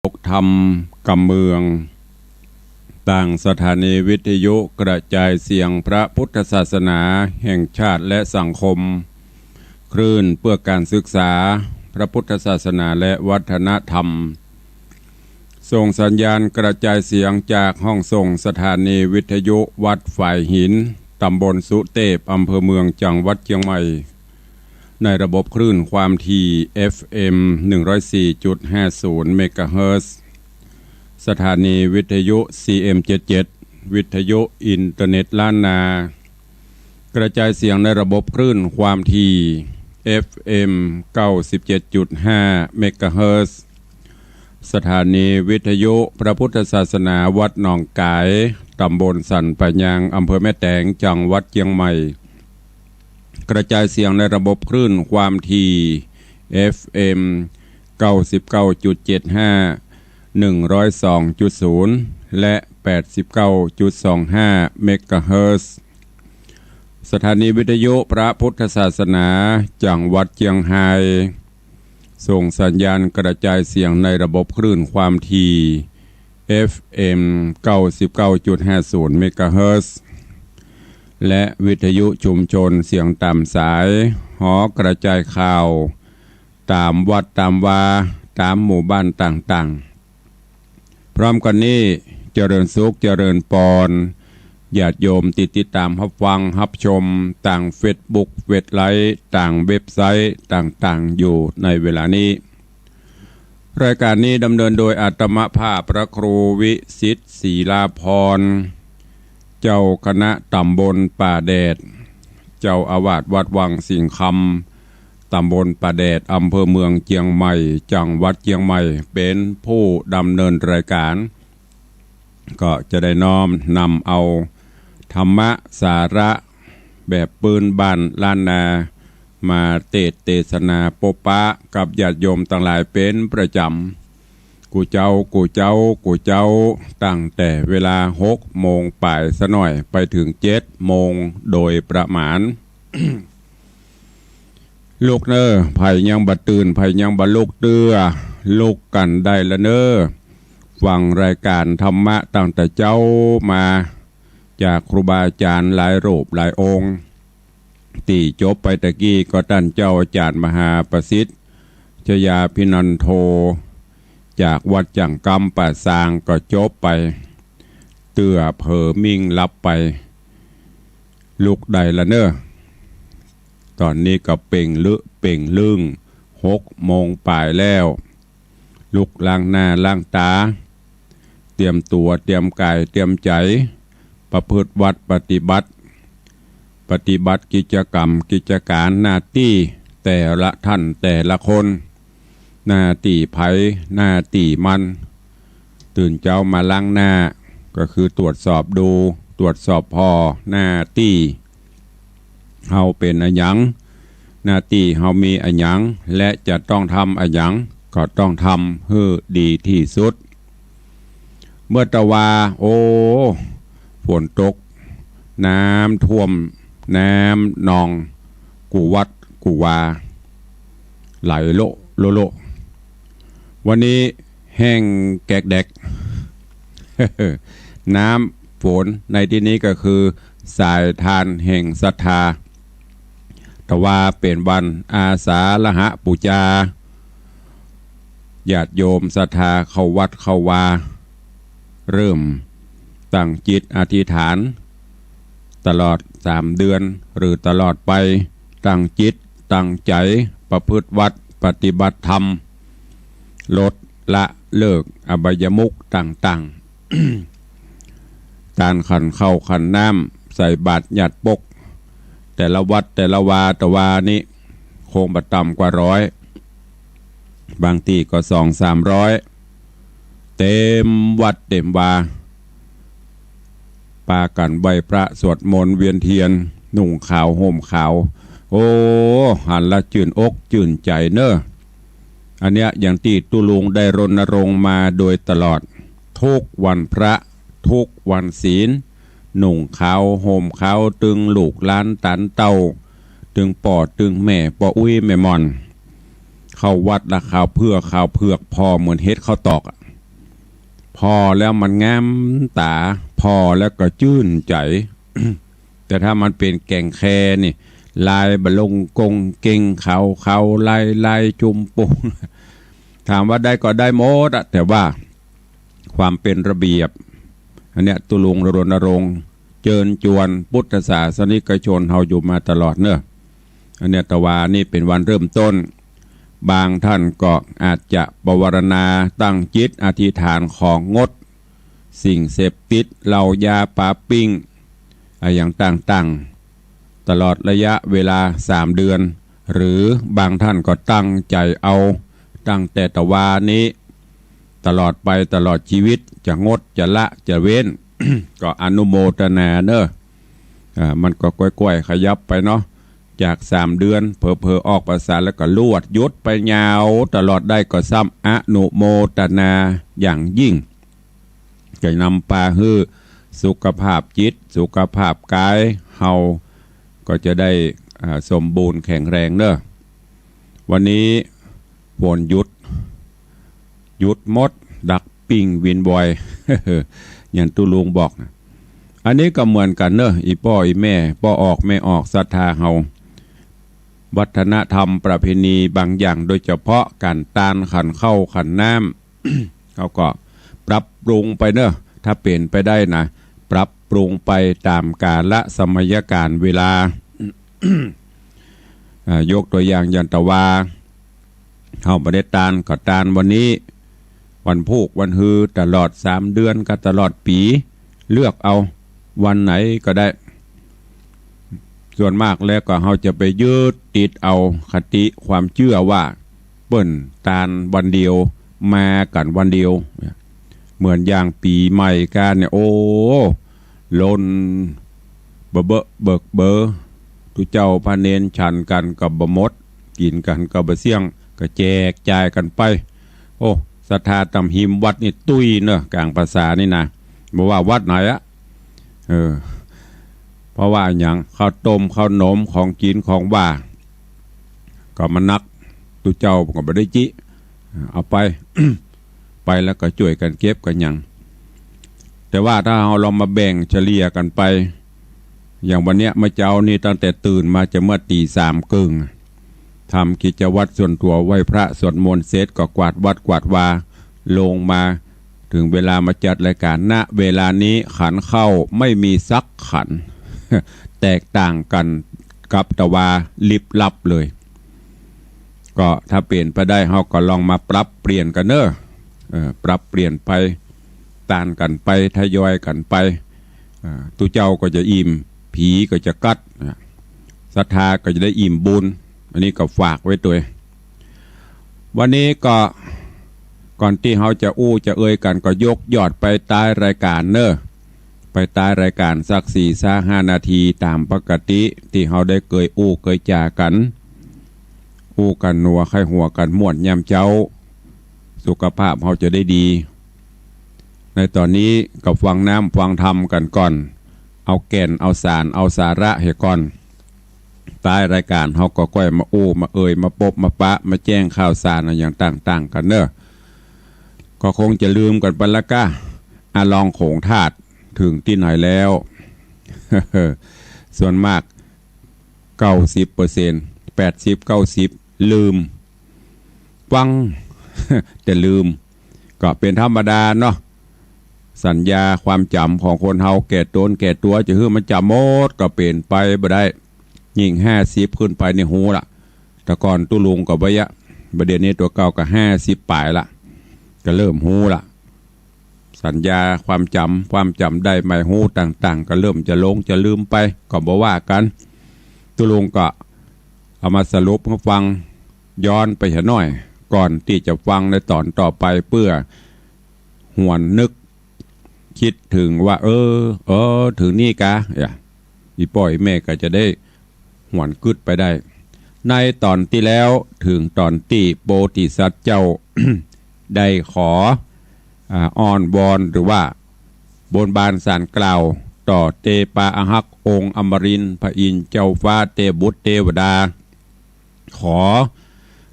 ตกธรรมกำเมืองต่างสถานีวิทยุกระจายเสียงพระพุทธศาสนาแห่งชาติและสังคมคลื่นเพื่อการศึกษาพระพุทธศาสนาและวัฒนธรรมส่งสัญญาณกระจายเสียงจากห้องส่งสถานีวิทยุวัดฝ่ายหินตำบลสุเทพอำเภอเมืองจังหวัดเชียงใหม่ในระบบคลื่นความถี่ FM 104.50 เมกะเฮิรตซ์สถานีวิทยุ CM77 วิทยุอินเทอร์เน็ตล้านนากระจายเสียงในระบบคลื่นความถี่ FM 97.5 เมกะเฮิรตซ์สถานีวิทยุพระพุทธศาสนาวัดหนองกายตำบลสันปะยางอำเภอแม่แตงจังหวัดเชียงใหม่กระจายเสียงในระบบคลื่นความถี่ FM 99.75 102.0 และ 89.25 เมกะเฮิรตซ์สถานีวิทยุพระพุทธศาสนาจังหวัดเชียงรายส่งสัญญาณกระจายเสียงในระบบคลื่นความถี่ FM 99.50 เมกะเฮิรตซ์และวิทยุชุมชนเสียงตามสายหอกระจายข่าวตามวัดตามวาตามหมู่บ้านต่างๆพร้อมกันนี้เจริญสุขเจริญปอนญาติโยมติดตามรับฟังรับชมต่างเฟซบุ๊กเว็บไลท์ต่างเว็บไซต์ต่างๆอยู่ในเวลานี้รายการนี้ดำเนินโดยอาตมภาพพระครูวิสิทธิ์ศรีลาภรณ์เจ้าคณะตำบลป่าแดดเจ้าอาวาสวัดวังสิงห์คำตำบลป่าแดดอำเภอเมืองเชียงใหม่จังหวัดเชียงใหม่เป็นผู้ดำเนินรายการก็จะได้น้อมนำเอาธรรมะสาระแบบปืนบ้านล้านนามาเทศนาปปะกับญาติโยมต่างหลายเป็นประจำกูเจ้าตั้งแต่เวลา6 โมงป่ายซะหน่อยไปถึง7 โมงโดยประมาณ ลูกเนอไผ่ยังบัดตื่นไผ่ยังบัดลูกเตื้อลูกกันได้ละเนอฟังรายการธรรมะตั้งแต่เจ้ามาจากครูบาอาจารย์หลายรูปหลายองค์ที่จบไปตะกี้ก็ท่านเจ้าอาจารย์มหาประสิทธิ์ชยาพินันโทจากวัดจังกำป่าซางก็จบไปเตื้อเผอมิ่งรับไปลูกใดละเนอตอนนี้ก็เป่งลึง6 โมงป่ายแล้วลุกล้างหน้าล้างตาเตรียมตัวเตรียมกายเตรียมใจประพฤติวัดปฏิบัติกิจกรรมกิจการหน้าที่แต่ละท่านแต่ละคนหน้าที่ไผหน้าที่มันตื่นเจ้ามาล้างหน้าก็คือตรวจสอบดูตรวจสอบพอหน้าที่เฮาเป็นอะหยังหน้าที่เฮามีอะหยังและจะต้องทำอะหยังก็ต้องทำให้ดีที่สุดเมื่อตะวาโอ้ฝนตกน้ำท่วมน้ำนองกูวัดกูวาไหลโลวันนี้แห้งแกกแดก น้ำฝนในที่นี้ก็คือสายทานแห่งศรัทธาแต่ว่าเป็นวันอาสาฬหบูชาญาติโยมศรัทธาเข้าวัดเข้าวาเริ่มตั้งจิตอธิษฐานตลอด3 เดือนหรือตลอดไปตั้งจิตตั้งใจประพฤติวัดปฏิบัติธรรมลดละเลิกอบายมุขต่างๆ การขันเข้าขันน้ำใส่บาตรหยัดปกแต่ละวัดแต่ละวาตะวานี้คงบัดต่ำกว่า100บางทีก็200-300เต็มวัดเต็มวาปากันใบพระสวดมนต์เวียนเทียนนุ่งขาวห่มขาวโอ้หันละจื่นอกจื่นใจเนอะอันเนี้ยอย่างที่ตุลุงได้รณรงค์มาโดยตลอดทุกวันพระทุกวันศีลนุ่งขาวห่มขาวตึงลูกล้านตันเต้าตึงปอดตึงแม่ปออุ้ยแม่มอนเข้าวัดละข้าวเผือกพอเหมือนเฮ็ดข้าวตอก พอแล้วมันแง้มตาพอแล้วก็ชื่นใจ แต่ถ้ามันเป็นแก่งแคนี่ลายบลงกงเก่งเขาลายจุมปุง ถามว่าได้ก็ได้หมดอะแต่ว่าความเป็นระเบียบอันเนี้ยตุลุงรณรงค์เชิญชวนพุทธศาสนิกชนเฮาอยู่มาตลอดเนอะอันเนี้ยตะวานี่เป็นวันเริ่มต้นบางท่านก็อาจจะปวารณาตั้งจิตอธิษฐานของงดสิ่งเสพติดเหล้ายาปาปิ้งอย่างต่างๆตลอดระยะเวลา3 เดือนหรือบางท่านก็ตั้งใจเอาตั้งแต่ตะวานี้ตลอดไปตลอดชีวิตจะงดจะละจะเว้น ก็อนุโมทนาเนอะมันก็ก้อยๆขยับไปเนาะจาก3 เดือนเพอออกภาษาแล้วก็ลวดยุดไปยาวตลอดได้ก็ซ้ำอนุโมทนาอย่างยิ่งจะนำพาให้สุขภาพจิตสุขภาพกายเฮาก็จะได้สมบูรณ์แข็งแรงเนอะวันนี้ฝนหยุดมดดักปิงวินบอย อย่างตุลุงบอกนะอันนี้ก็เหมือนกันเนอะอีพ่ออีแม่พ่อออกไม่ออกศรัทธาเฮาวัฒนธรรมประเพณีบางอย่างโดยเฉพาะการตานขันเข้าขันน้ำ เขาก็ปรับปรุงไปเนอะถ้าเปลี่ยนไปได้นะปรับปรุงไปตามกาลสมัยการเวลา ยกตัวอย่างยันตะวาเข้าประเด็ตานก็ตานวันนี้วันพุกวันฮือตลอด3 เดือนก็ตลอดปีเลือกเอาวันไหนก็ได้ส่วนมากแล้วก็เราจะไปยึดติดเอาคติความเชื่อว่าเปิ้นตานวันเดียวมากันวันเดียวเหมือนอย่างปีใหม่กันเนี่ยโอ้ล้นเบิกเบอทุเจ้าพระเนนฉันกันกับบมดกินกันกับบะเสี่ยงก็แจกจ่ายกันไปโอ้ศรัทธาตำหิมวัดนี่ตุ้ยเนอะกลางภาษานี่นะบอกว่าวัดไหนอะเพราะว่าอย่างข้าวต้มข้าวนมของกินของว่าก็มันนักตุเจ้าก็ไม่ได้จิเอาไป ไปแล้วก็ช่วยกันเก็บกันอย่างแต่ว่าถ้าเราลองมาแบ่งเฉลี่ยกันไปอย่างวันเนี้ยมาเจ้านี่ตั้งแต่ตื่นมาจะเมื่อตี 3 ครึ่งทำกิจวัตรส่วนตัวไหว้พระสวดมนต์เสร็จก็กวาดวัดกวาดวาลงมาถึงเวลามาจัดรายการณเวลานี้ขันเข้าไม่มีซักขัน แตกต่างกันกับตะวาลิบลับเลยก็ถ้าเปลี่ยนไปได้เราก็ลองมาปรับเปลี่ยนกันเนอะปรับเปลี่ยนไปตานกันไปทยอยกันไปตุเจ้าก็จะอิ่มผีก็จะกัดศรัทธาก็จะได้อิ่มบุญอันนี้ก็ฝากไว้ตัววันนี้ก็ก่อนที่เขาจะจะเอ่ยกันก็ยกยอดไปใต้รายการเนอะไปใต้รายการสัก4-5 นาทีตามปกติที่เขาได้เคยจากันกันนัวไข้หัวกันม่วนยำเจ้าสุขภาพเขาจะได้ดีในตอนนี้กับฟังน้ำฟังธรรมกันก่อนเอาแก่นเอาสารเอาสาระให้ก่อนใต้รายการเขาก็ก้อยมามาเอ่ยมาปบมาปะมาแจ้งข่าวสารอย่างต่างๆกันเนอะก็คงจะลืมกันไปละก้าลองโขงธาตุถึงที่ไหนแล้ว ส่วนมาก 90% 80-90ลืมฟัง แต่ลืมก็เป็นธรรมดาเนาะสัญญาความจำของคนเฮาแก่ตัวจะคือมันจำหมดก็เปลี่ยนไปบ่ได้ยิ่ง50ขึ้นไปในหูละแต่ก่อนตุลุงก็บ่ยะประเดี๋ยวนี้ตัวเก่าก็50ปลายละก็เริ่มหูละสัญญาความจำได้ไม่หูต่างๆก็เริ่มจะลงจะลืมไปก็บ่ว่ากันตุลุงก็เอามาสรุปให้ฟังย้อนไปหน่อยก่อนที่จะฟังในตอนต่อไปเพื่อหวนนึกคิดถึงว่าถึงนี่กะอีป่อยแม่ก็จะได้หวนกึดไปได้ในตอนที่แล้วถึงตอนที่โพธิสัตว์เจ้า ได้ขออ้อนวอนหรือว่าบนบานสารกล่าวต่อเตปาอาหักองค์อมรินทร์พระอินทร์เจ้าฟ้าเตบุตรเทวดาขอ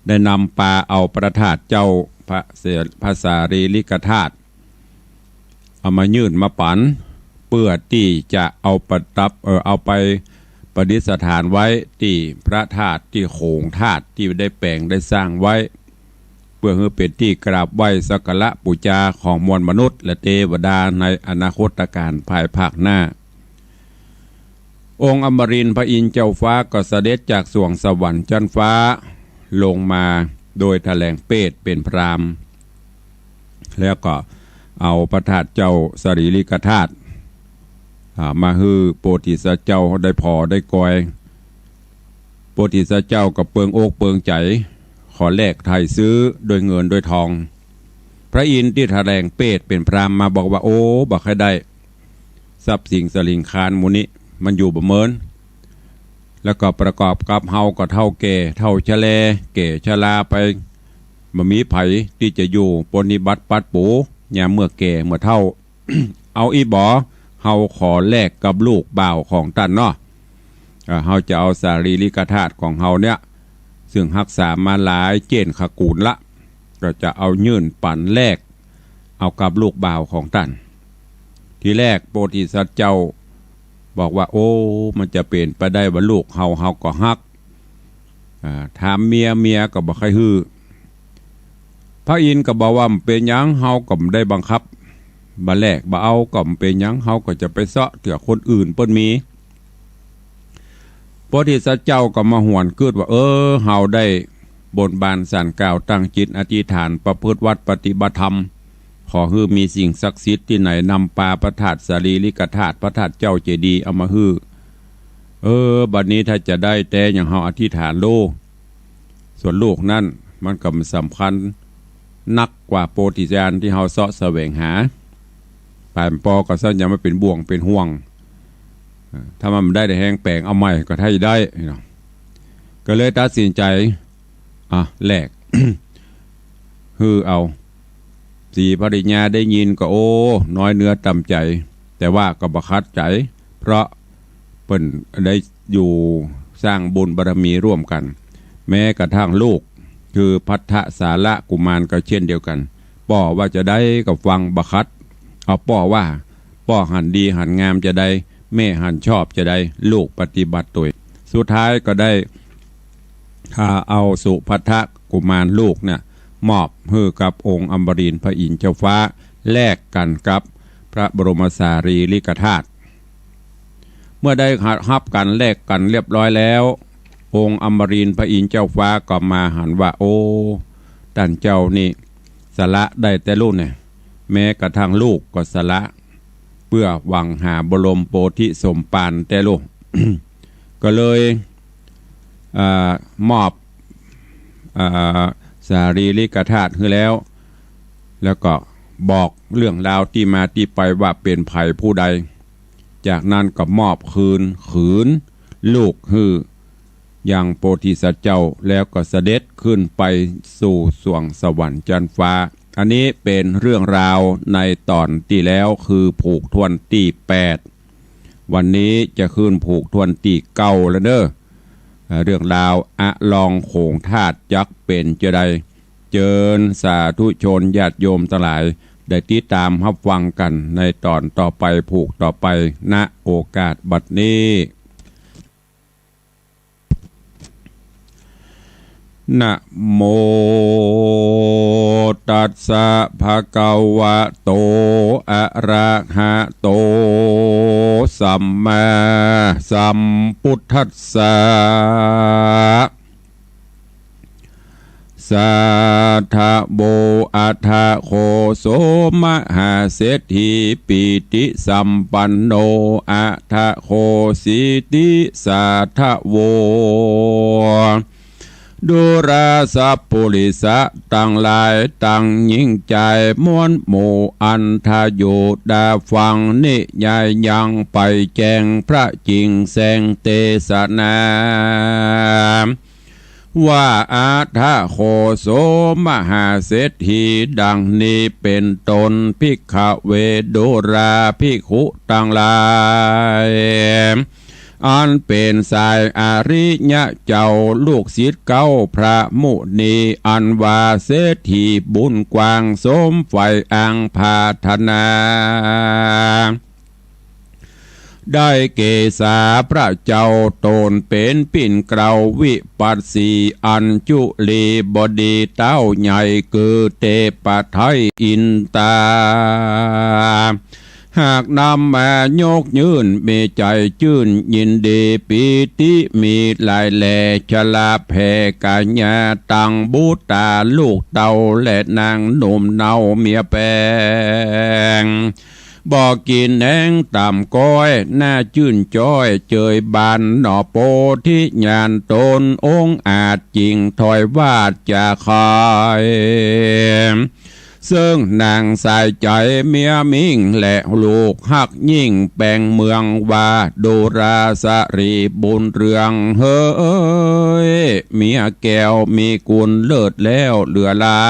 ได้นำปาเอาประทาตเจ้าพระสารีริกธาตุ เอามายื่นมาปันเพื่อที่จะเอาประดับเอาไปประดิษฐานไว้ที่พระธาตุที่โขงธาตุที่ได้แปลงได้สร้างไว้เพื่อให้เป็นที่กราบไหว้สักการะบูชาของมวลมนุษย์และเทวดาในอนาคตการภายภาคหน้าองค์อมรินทร์พระอินทร์เจ้าฟ้าก็เสด็จจากสวงสวรรค์ชั้นฟ้าลงมาโดยแถลงเปตเป็นพราหมณ์แล้วก็เอาพระธาตุเจ้าสรีริกธาตุมาฮือโพธิสัตว์เจ้าได้พอได้กอยโพธิสัตว์เจ้าก็เปิงอกเปิงใจขอแลกไทยซื้อโดยเงินโดยทองพระอินทร์ที่แถลงเปตเป็นพราหมณ์มาบอกว่าโอ้บอกให้ได้ทรัพย์สินสลิงคารมูนี้มันอยู่บ่เมินแล้วก็ประกอบกับเฮาก็เท่าแก่เท่าชะแลแก่ชราไปบ่มีไผที่จะอยู่ปฏิบัติปัดปูยามเมื่อแก่เมื่อเท่า เอาอีบ่เฮาขอแลกกับลูกบ่าวของท่านเนาะเฮาจะเอาสารีริกธาตุของเฮาเนี่ยซึ่งรักษามาหลายเจนขกูลละก็จะเอายื่นปั่นแลกเอากับลูกบ่าวของท่านทีแรกโพธิสัตว์เจ้าบอกว่าโอ้มันจะเปลี่ยนไปได้ว่าลูกเฮาก็ฮักถามเมียก็บอกให้ฮือพระอินทร์ก็บอกว่าเป็นยังเฮาก็ไม่ได้บังคับบัแลกบ่เอาก็เป็นยังเฮาก็จะไปเสาะเถื่อคนอื่นเปิ้นมีโพธิสัตว์เจ้าก็มาหวนเกิดว่าเฮาได้บนบานสั่นกล่าวตั้งจิตอธิษฐานประพฤติวัดปฏิบัติธรรมขอฮือมีสิ่งศักดิ์สิทธิ์ที่ไหนนำปาพระธาตุสารีริกธาตุพระธาตุเจ้าเจดีย์เอามาฮือบัดนี้ถ้าจะได้แต่อย่างเฮาอธิษฐานโลส่วนลูกนั่นมันก็สำคัญนักกว่าโพธิญาณที่เฮาเสาะแสวงหาป่านปอก็ซั่นยังไม่เป็นบ่วงเป็นห่วงถ้ามันได้แห้งแปลงเอาใหม่ก็ให้ได้ก็เลยตัดสินใจแลก ฮือเอาสีภริญญาได้ยินก็โอ้น้อยเนื้อต่ำใจแต่ว่าก็บัคัดใจเพราะเปิ้นได้อยู่สร้างบุญบารมีร่วมกันแม้กระทั่งลูกคือพัทธสาระกุมารก็เช่นเดียวกันป่อว่าจะได้กับฟังบัคัดเอาป่อว่าป่อหันดีหันงามจะได้แม่หันชอบจะได้ลูกปฏิบัติตัวสุดท้ายก็ได้เอาสุพัทธกุมารลูกเนี่ยมอบให้กับองค์อมรินทร์พระอินทร์เจ้าฟ้าแลกกันกับพระบรมสารีริกธาตุเมื่อได้รับกันแลกกันเรียบร้อยแล้วองค์อมรินทร์พระอินทร์เจ้าฟ้าก็มาหันว่าโอ้ท่านเจ้านี่สละได้แต่ลูกเนี่ยแม้กระทั่งลูกก็สละเพื่อหวังหาบรมโพธิสมภารแต่ลูก ก็เลยมอบสารีริกธาตุให้แล้วก็บอกเรื่องราวที่มาที่ไปว่าเป็นไผ่ผู้ใดจากนั้นก็มอบคืนลูกฮืออย่างโพธิสัตว์เจ้าแล้วก็เสด็จขึ้นไปสู่สวงสวรรค์ชั้นฟ้าอันนี้เป็นเรื่องราวในตอนที่แล้วคือผูกทวนที่8วันนี้จะขึ้นผูกทวนที่9แล้วเด้อเรื่องราวอะลองโขงธาตุยักษ์เป็นจะได้เจิญสาธุชนญาติโยมทั้งหลายได้ติดตามรับฟังกันในตอนต่อไปผูกต่อไปณโอกาสบัดนี้นะโมตัสสะภะคะวะโตอะระหะโตสัมมาสัมพุทธัสสะสัทธะโบอัฏฐโคโสมหาเศรษฐีปิติสัมปันโนอัฏฐโคสิติสัทธะโวดุราสัพปุริสะตั้งหลายตั้งยิ่งใจม้วนหมู่อันทาโยดาฟังนิยายยังไปแจงพระจริงแสงเตสนาว่าอาทะโคโสมหาเศรษฐีดังนี้เป็นตนภิกขเวโดราภิกขุตั้งหลาย อันเป็นสายอริยะเจ้าลูกศิษย์เก้าพระมุนีอันว่าเศรษฐีบุญกว้างสมไฟอังพาธนาได้เกษาพระเจ้าตนเป็นปิ่นเกลาวิปัสสีอัญจุลีบดีเต้าใหญ่คือเตปะไทยอินตาหากนำมายกยืนมีใจชื่นยินดีปีติมีลายแหล่ชลาแผ่กาญาตังบูตาลูกเต่าและนางหนุ่มเนาเมียแปงบอกกินแหงต่ำก้อยหน้าชื่นจ้อยเจยบานหน่อโปที่ญาณตนองค์อาจจริงถอยวาดจะคอยซึ่งนางสายใจเมียมิงและลูกหักยิ่งแบ่งเมืองว่าดูราสรีบุญเรืองเฮ้ยเมียแก้วมีกุลเลิศแล้วเหลือลา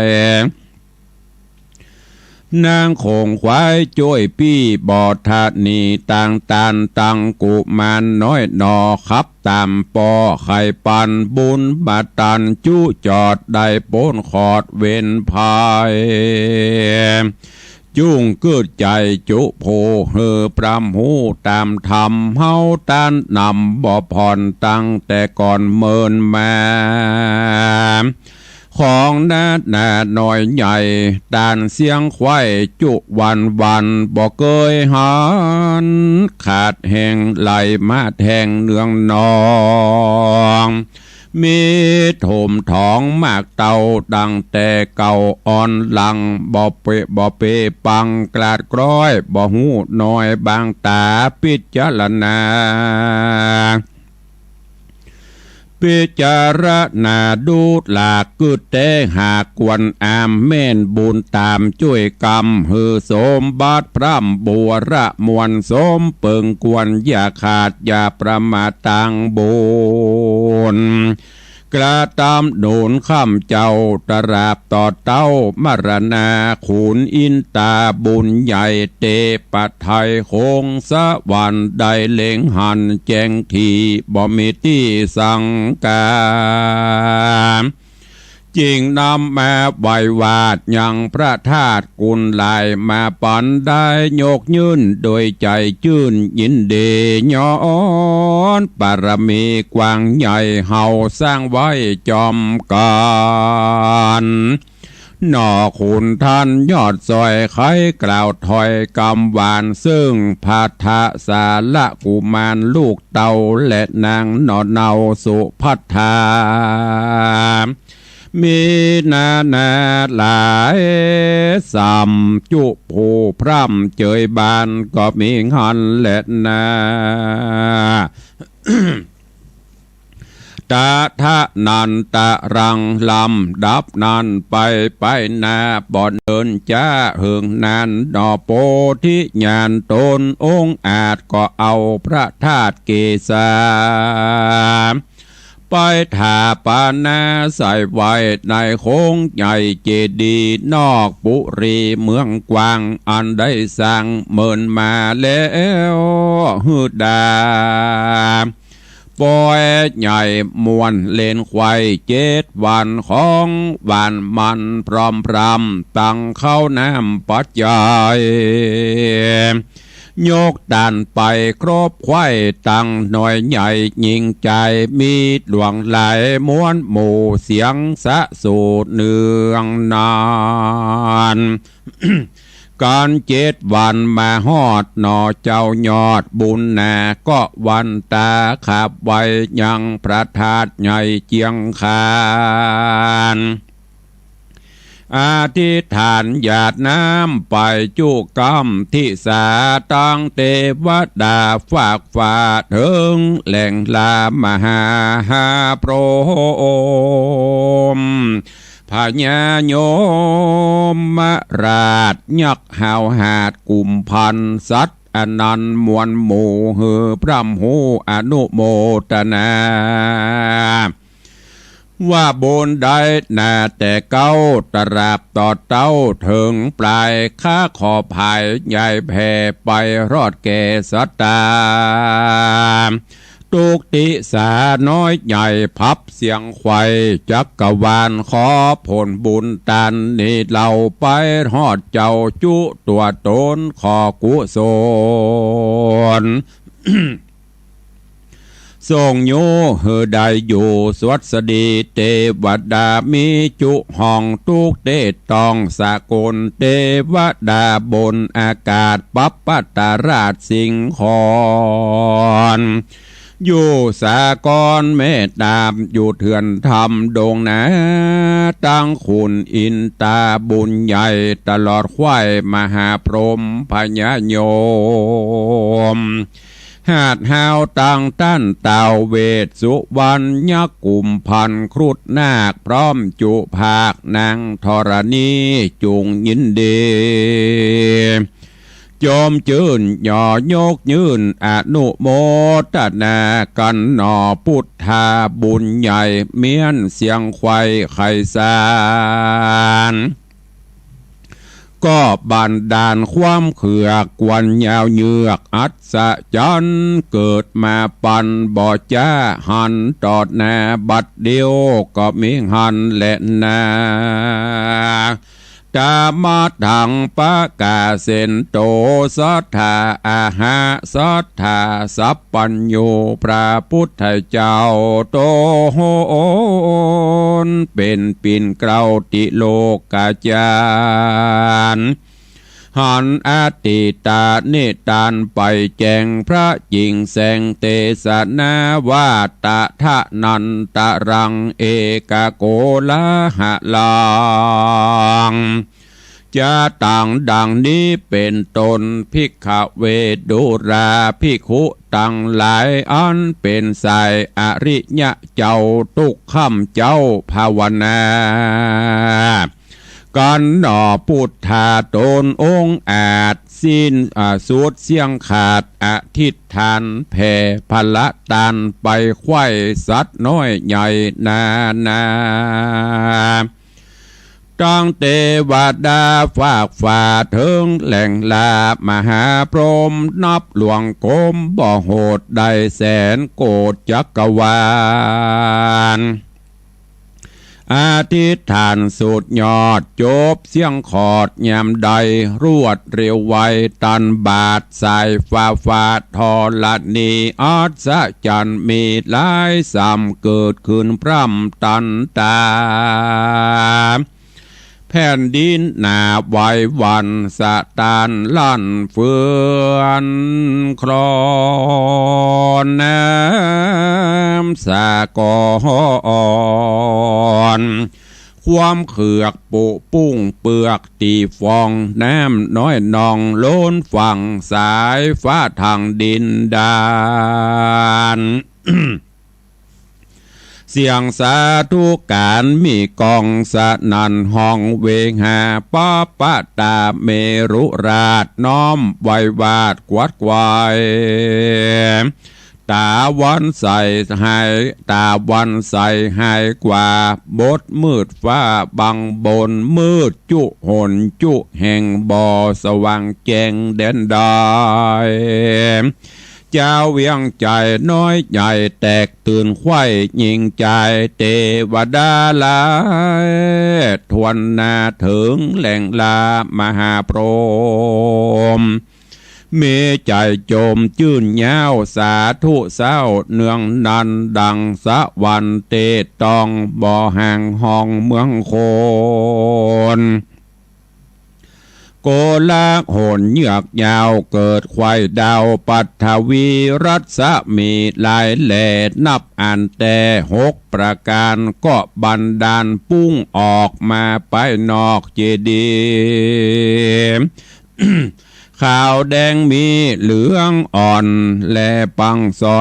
ยนางคงควายจ้อยปี้บอดธานีต่างตานตังกุมารน้อยนอขับตามปอไข่ปันบุญบัตันจู้จอดได้โป้นขอดเว้นภายจุ้งเกิดใจจุโพเฮอพรำหูตามธรรมเฮาตานนำบ่ผ่อนตั้งแต่ก่อนเมินมาของนาดนาหน่อยใหญ่ด่านเสียงควายจุวันบ่เกยหันขาดแห่งไหลมาแทงเนืองนองมีถมท้องมากเต่าดังแต่เก่าอ่อนหลังบ่เปปังกลาดกร้อยบ่หูน้อยบางตาพิจารณาพิจารณาดูหลากกึดแต่หากกวนอามแม่นบุญตามช่วยกรรมหือสมบัติพร่ำบัวระมวลสมเปิงกวนอย่าขาดอย่าประมาทตังบุญกระตามโดนข้ามเจ้าตราบต่อเต้ามรณาขุนอินตาบุญใหญ่เตปะไทยคงสะวันได้เล็งหันแจงทีบ่มีที่สังกาจริงนำมาไหววาดยังพระธาตุกุลลายมาปันได้โยกยืนโดยใจชื่นยินดีย้อนปารมีกว้างใหญ่เฮาสร้างไว้จอมกันหน่อคุณท่านยอดซอยไขกล่าวถอยกำหวานซึ่งพาทะสาละกุมารลูกเต่าและนางหน่อเนาสุพัทธามีนาหลายสัมจุผู้พร่ำเจยบานก็มีหันและนาตาทะนันตะรังลำดับนันไปนาบ่อนเดินจ้าเหิงนานดอโปธิญาณตนองค์อาจก็เอาพระธาตุเกศาไปถาปานาใส่ไว้ในโค้งใหญ่เจดีย์นอกปุรีเมืองกวางอันได้สร้างเมินมาแล้วฮืดาปอยใหญ่มวนเล่นควาย7 วันของวันมันพร้อมพรำตั้งเข้าน้ำปัจจัยโยกดันไปครบควายตั้งหน่อยใหญ่ยิงใจมีดวงไหลม้วนหมู่เสียงสะสูดเนืองนานการ7 วันมาฮอดหน่อเจ้ายอดบุญนาก็วันตาขับไว้ยังพระธาตุใหญ่เจียงคานอธิษฐานหยาดน้ำไปจุกรรมที่สาตังเทวดาฝากฝ่าถึงแหล่งลามหาโพรหมพญาโยมราชยักษ์หาวหาดกุมพันสัตอนันต์มวลหมู่เฮือพร่ำหูอนุโมทนา ว่าบนได้นาแต่เก้าตราบต่อเต้าถึงปลายข้าขอภายใหญ่แผ่ไปรอดแก่สัตตาตุกติสาน้อยใหญ่พับเสียงไข่จักกวาลขอผลบุญตันนี่เราไปหอดเจ้าจุตัวตนขอกุศล ทรงโยเฮได้อยู่สวัสดีเทวดามีจุห้องทุกเตตองสากลเทวดาบนอากาศปัปปตาราชสิงคอนอยู่สากรเมตตามอยู่เถื่อนธรรมดงนะตั้งคุณอินตาบุญใหญ่ตลอดควายมหาพรหมพญาโยมหาดหาวตังต้านเต่าเวทสุวรรณยักกุมพันครุฑนาคพร้อมจุภาคนางธรณีจุงยินดีโยมจื่นหย่อยกยืนอนุโมทนากันหนอพุทธาบุญใหญ่เมียนเสียงควายไข่สารก็บันดาลความเขือกวันยาวเยือกอัศจรรย์เกิดมาปันบ่อจ้าหันตอดนาบัดเดียวก็มีหันและนาตามาถังปะกาเซนโตสัทธาอาหาสัทธาสัพปัญโยพระพุทธเจ้าโตโหนเป็นปิ่นเกลาติโลกาจารย์หันอาติตาเนตานไปแจงพระจิงแสงเตสนาวาตะทะนันตะรังเอกโกลาหะลังจะต่างดังนี้เป็นตนภิกขเวดุราภิกขุต่างหลายอันเป็นสายอริยะเจ้าทุกข้ำเจ้าภาวนากันหนอพุทธาตนองค์อาจสิ้นสุดเสียงขาดอธิษฐานแผ่พละตานไปไข่สัตว์น้อยใหญ่นาตั้งเทวดาฝากฝ่าถึงแหล่งลามหาพรหมนับหลวงกรมบ่โหดได้แสนโกฏจักรวาลอธิษฐานสุดยอดจบเสียงขอดยามใดรวดเร็วไวตันบาทสายฟ้าฟาดทอละนีอัศจรรย์มีหลายซ้ำเกิดขึ้นพร่ำตันตาแผ่นดินหนาไหววันสะตานลั่นเฟือนคลอนน้ำสากอนความเขือกปุปุ้งเปลือกตีฟองน้ำน้อยนองโล้นฝั่งสายฟ้าทางดินดานเสียงสาธุการมีกองสนันห้องเวงหาป้าปะตาเมรุราชน้อมไว้วาดกวัดควายตาวันใสหายตาวันใสหายกว่าบดมืดฟ้าบังบนมืดจุหนจุแห่งบ่อสว่างแจงแดนดายเจ้าเวียงใจน้อยใหญ่แตกตื่นไข่ยิงใจเทวดาลายทวนนาถึงแหล่งลามหาพรหมเมใจโจมจื่นยาวสาธุเศร้าเนืองนันดังสะวันเตตองบ่อห่างห้องเมืองโคนโกลาโหนเหยือกยาวเกิดควายดาวปัทวีรัศมีลายแหล่นับอ่านแต่6ประการก็บันดาลปุ้งออกมาไปนอกเจดีย์ขาวแดงมีเหลืองอ่อนและปังซ้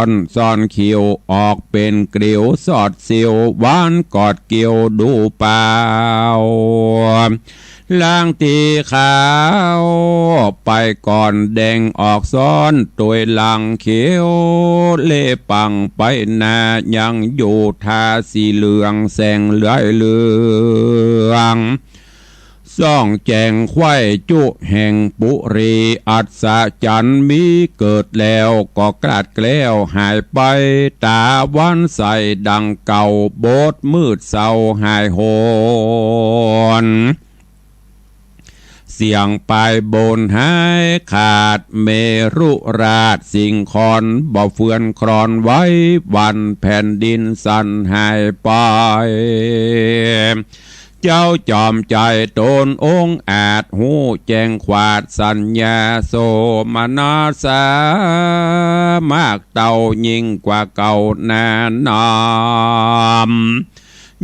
อนเขียวออกเป็นเกลียวสอดเสียวหวานกอดเกี่ยวดูเปล่า ล่างตีขาวไปก่อนแดงออกซ้อนตัวหลังเขียวเล่ปังไปนายังอยู่ทาสีเหลืองแสงเหลือยเหลืองซ่องแจงควายจุแห่งปุรีอัศจรรย์มีเกิดแล้วก็กราดแกล้วหายไปตาวันใสดังเก่าโบสมืดเศร้าหายโหนเสียงปลายบนหายขาดเมรุราชสิ่งคอนบ่เฟือนครอนไว้วันแผ่นดินสั่นหายไปเจ้าจอมใจตนองค์อาจหูแจงขวาดสัญญาโสมนาสามากเต่ายิ่งกว่าเก่านานนาม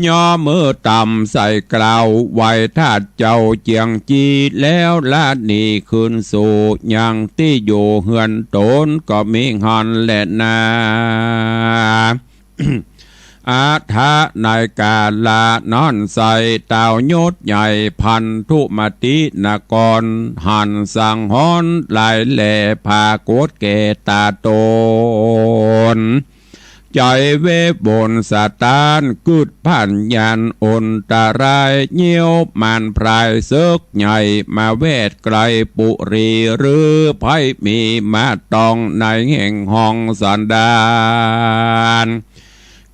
ย่อมือต่ำใส่กล่าวไว้ทาดเจ้าเจียงจีแล้วละนี่คืนสู่ยังที่อยู่เฮือนตนก็มีหันและนา อาทะในกาลานอนใส่เต่ายศใหญ่พันธุมตินกรหันสังหอนลายแหล่พาโกดเกตาโตนใจเวบบนสตานกึดพันยันอนตรายเยี่ยวมันพรายเสกใหญ่มาเวทไกลปุรีหรือไพ่มีมาตองในแห่งห้องสันดาน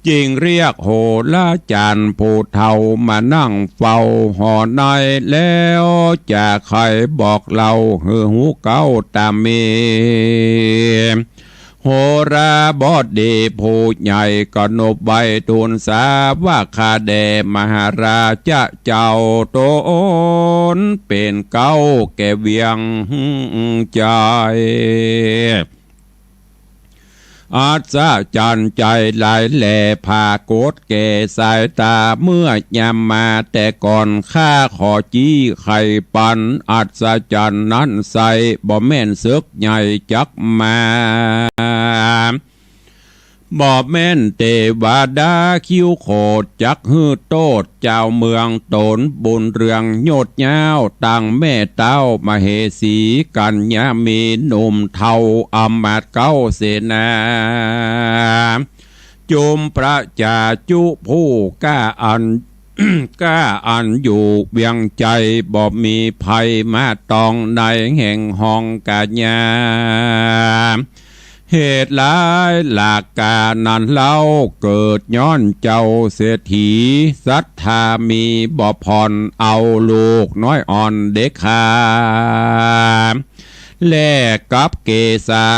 จิงเรียกโหละจันผู้เฒ่ามานั่งเฝ้าหอในแล้วจะใครบอกเราหูเก้าตามมีโหราบดีผู้ใหญ่ก็นบใบทูลสาว่าคาแดมหาราชเจ้าโตนเป็นเก้าแก่เวียงใจอาจจะจันใจหลายแหล่พาโกดแก่สายตาเมื่อยามมาแต่ก่อนข้าขอจี้ไข่ปันอาจจะจันนั้นใส่บ่แม่นเสือกใหญ่จักมาบ่แม่นเทวดาคิ้วโคดจักฮือโตดเจ้าเมืองตนบุญเรืองโยดยาวตั้งแม่เต้ามาเหสีกันยามีหนุ่มเทาอำมาตย์เก้าเสนาจุมพระจาจุผู้กล้าอัน กล้าอันอยู่เวียงใจบ่มีภัยมาตองในแห่งห้องกาญาเหตุหลายหลักการนั้นเล่าเกิดย้อนเจ้าเศรษฐีศรัทธามีบ่ผ่อนเอาลูกน้อยอ่อนเด็กขาแลกกับเกษา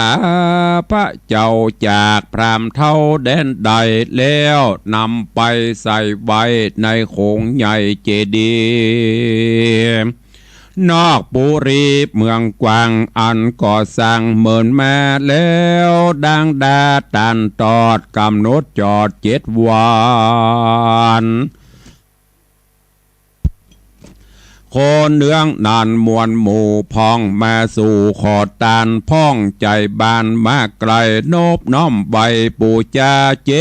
พระเจ้าจากพรามเท่าแดนใดแล้วนำไปใส่ไว้ในโขงใหญ่เจดีย์นอกปุรีเมืองกวางอันก่อสร้างเหมือนมาแล้วดังดาตันตอดกำหนดจอด7 วันโคนเนื้องนานมวลหมู่พองมาสู่ขอตานพ่องใจบานมากไกลโนบน้อมใบปูจา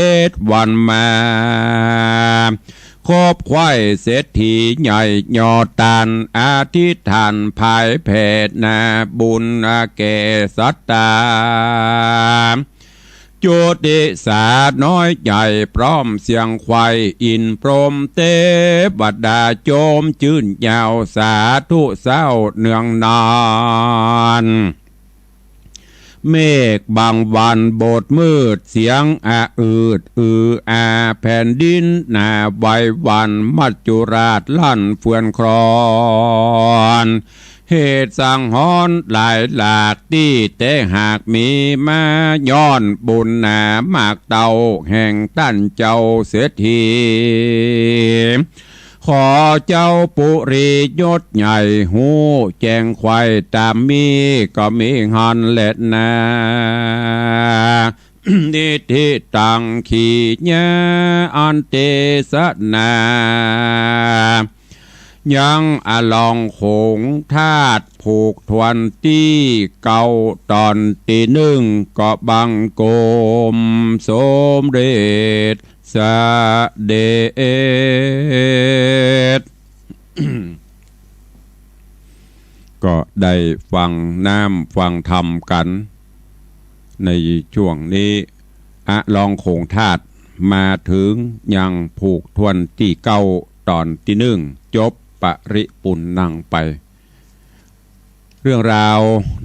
7 วันมาคบควายเศรษฐีใหญ่ยอตานอาทิษฐานภายแผ่นาบุญแก่สัตตาโจติสาน้อยใหญ่พร้อมเสียงควายอินพรมเตบัดดาโจมจื่นยาวสาธุเศร้าเนืองนานเมฆบางวันโบดมืดเสียงอืดอาแผ่นดินหน้าไววันมัจจุราชลั่นเฟื่อนครอนเหตุสังหรณ์หลายหลากที่แต่หากมีมาย้อนบุญหนามากเต่าแห่งตั้นเจ้าเสียทีขอเจ้าปุรียศใหญ่หูแจงควายตามมีก็มีหันเล็ดนา นิทิตังขีญาอันเตสนายังอลองคงธาตุผูกทวนที่เก่าตอนที่1ก็บังโกมสมเด็จสเด็จ ก็ได้ฟังน้ำฟังธรรมกันในช่วงนี้ลองโขงธาตุมาถึงยังผูกทวนที่เก้าตอนที่หนึ่งจบปริปุณนังไปเรื่องราว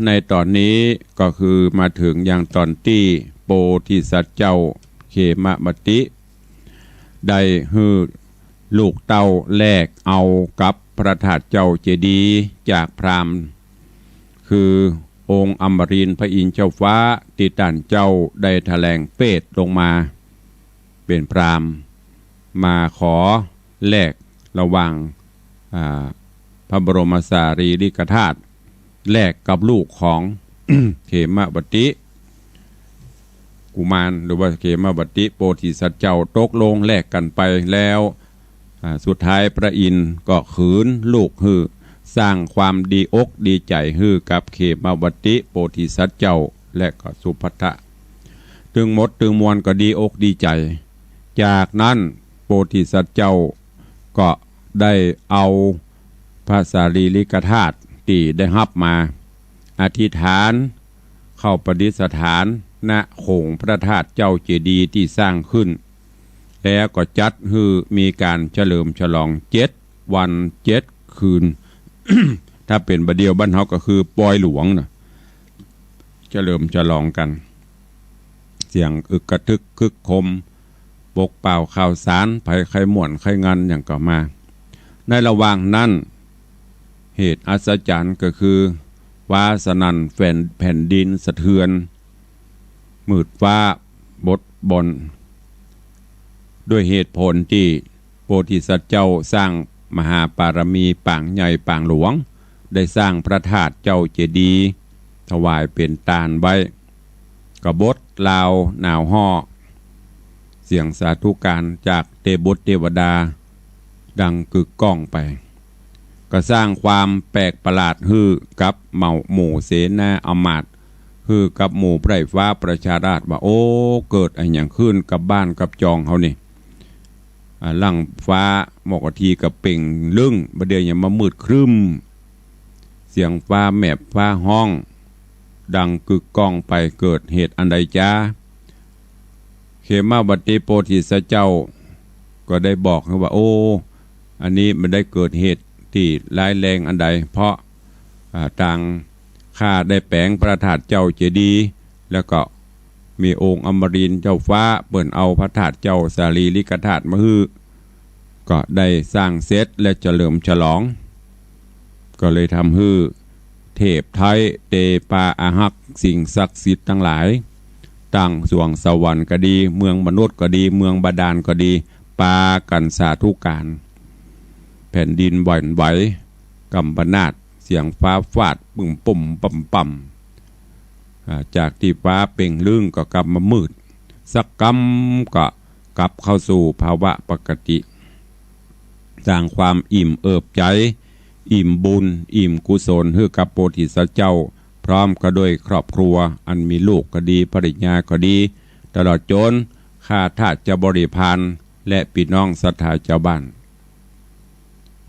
ในตอนนี้ก็คือมาถึงยังตอนที่โพธิสัตว์เจ้าเขมมติได้ฮือลูกเต้าแลกเอากับพระธาตุเจ้าเจดีย์จากพราหมณ์คือองค์อมรินทร์พระอินทร์เจ้าฟ้าติตันเจ้าได้แถลงเปตลงมาเป็นพราหมณ์มาขอแลกระหว่างพระบรมสารีริกธาตุแลกกับลูกของ เขมบติกุมารหรือว่าเขมบติโพธิสัตว์เจ้าตกลงแลกกันไปแล้วสุดท้ายพระอินทร์ก็ขืนลูกฮือสร้างความดีอกดีใจฮือกับเขมบติโพธิสัตว์เจ้าและก็สุภัททะถึงหมดถึงมวลก็ดีอกดีใจจากนั้นโพธิสัตว์เจ้าก็ได้เอาพระสารีริกธาตุที่ได้รับมาอธิษฐานเข้าประดิษฐานณโขงพระธาตุเจ้าเจดีย์ที่สร้างขึ้นแล้วก็จัดฮือมีการเฉลิมฉลอง7 วัน 7 คืน ถ้าเป็นประเดียวบ้านเฮาก็คือปอยหลวงนะเฉลิมฉลองกันเสียงอึกกระทึกคึกคมปกเป่าข่าวสารไผไข่ม่วนไข่งันอย่างก็มาในระหว่างนั้นเหตุอัศจรรย์ก็คือฟ้าสนั่นแผ่นดินสะเทือนมืดฟ้าบดบนด้วยเหตุผลที่โพธิสัตว์เจ้าสร้างมหาปารมีปางใหญ่ปางหลวงได้สร้างพระธาตุเจ้าเจดีย์ถวายเป็นตาลไว้กบฏลาวหนาวห่อเสียงสาธุการจากเทบุตรเทวดาดังกึกก้องไปก็สร้างความแปลกประหลาดฮือกับหมู่เสนาอมาตย์ฮือกับหมู่ไพร่ฟ้าประชาราษฎร์ว่าโอ้เกิดอะไรอย่างขึ้นกับบ้านกับจองเขานี่ลั่งฟ้าหมอกทีกับเป่งลึ่งประเดี๋ยวยังมามืดครึ้มเสียงฟ้าแมบฟ้าห้องดังกึกก้องไปเกิดเหตุอันใดจ้าเขมบติโพธิสัตว์เจ้าก็ได้บอกว่าโอ้อันนี้มันได้เกิดเหตุที่ร้ายแรงอันใดเพราะต่างข้าได้แปลงพระธาตุเจ้าเจดีย์แล้วก็มีองค์อมรินทร์เจ้าฟ้าเปิ่นเอาพระธาตุเจ้าสารีริกธาตุมาฮือก็ได้สร้างเสร็จและเฉลิมฉลองก็เลยทำฮือเทพไทยเตปาอาหักสิ่งศักดิ์สิทธิ์ทั้งหลายตั้งสวงสวรรค์ก็ดีเมืองมนุษย์ก็ดีเมืองบาดาลก็ดีปากันสาธุการแผ่นดินไหวไหวกำปนาตเสียงฟ้าฟาดปึ่งปุ่มปั่มจากที่ฟ้าเป่งลึ่งก็กลับมามืดสักกำก็กลับเข้าสู่ภาวะปกติสร้างความอิ่มเอิบใจอิ่มบุญอิ่มกุศลให้กับโพธิสัตว์เจ้าพร้อมก็ด้วยครอบครัวอันมีลูกก็ดีภริยาก็ดีตลอดจนข้าทาสเจ้าบริพารและพี่น้องศรัทธาเจ้าบ้าน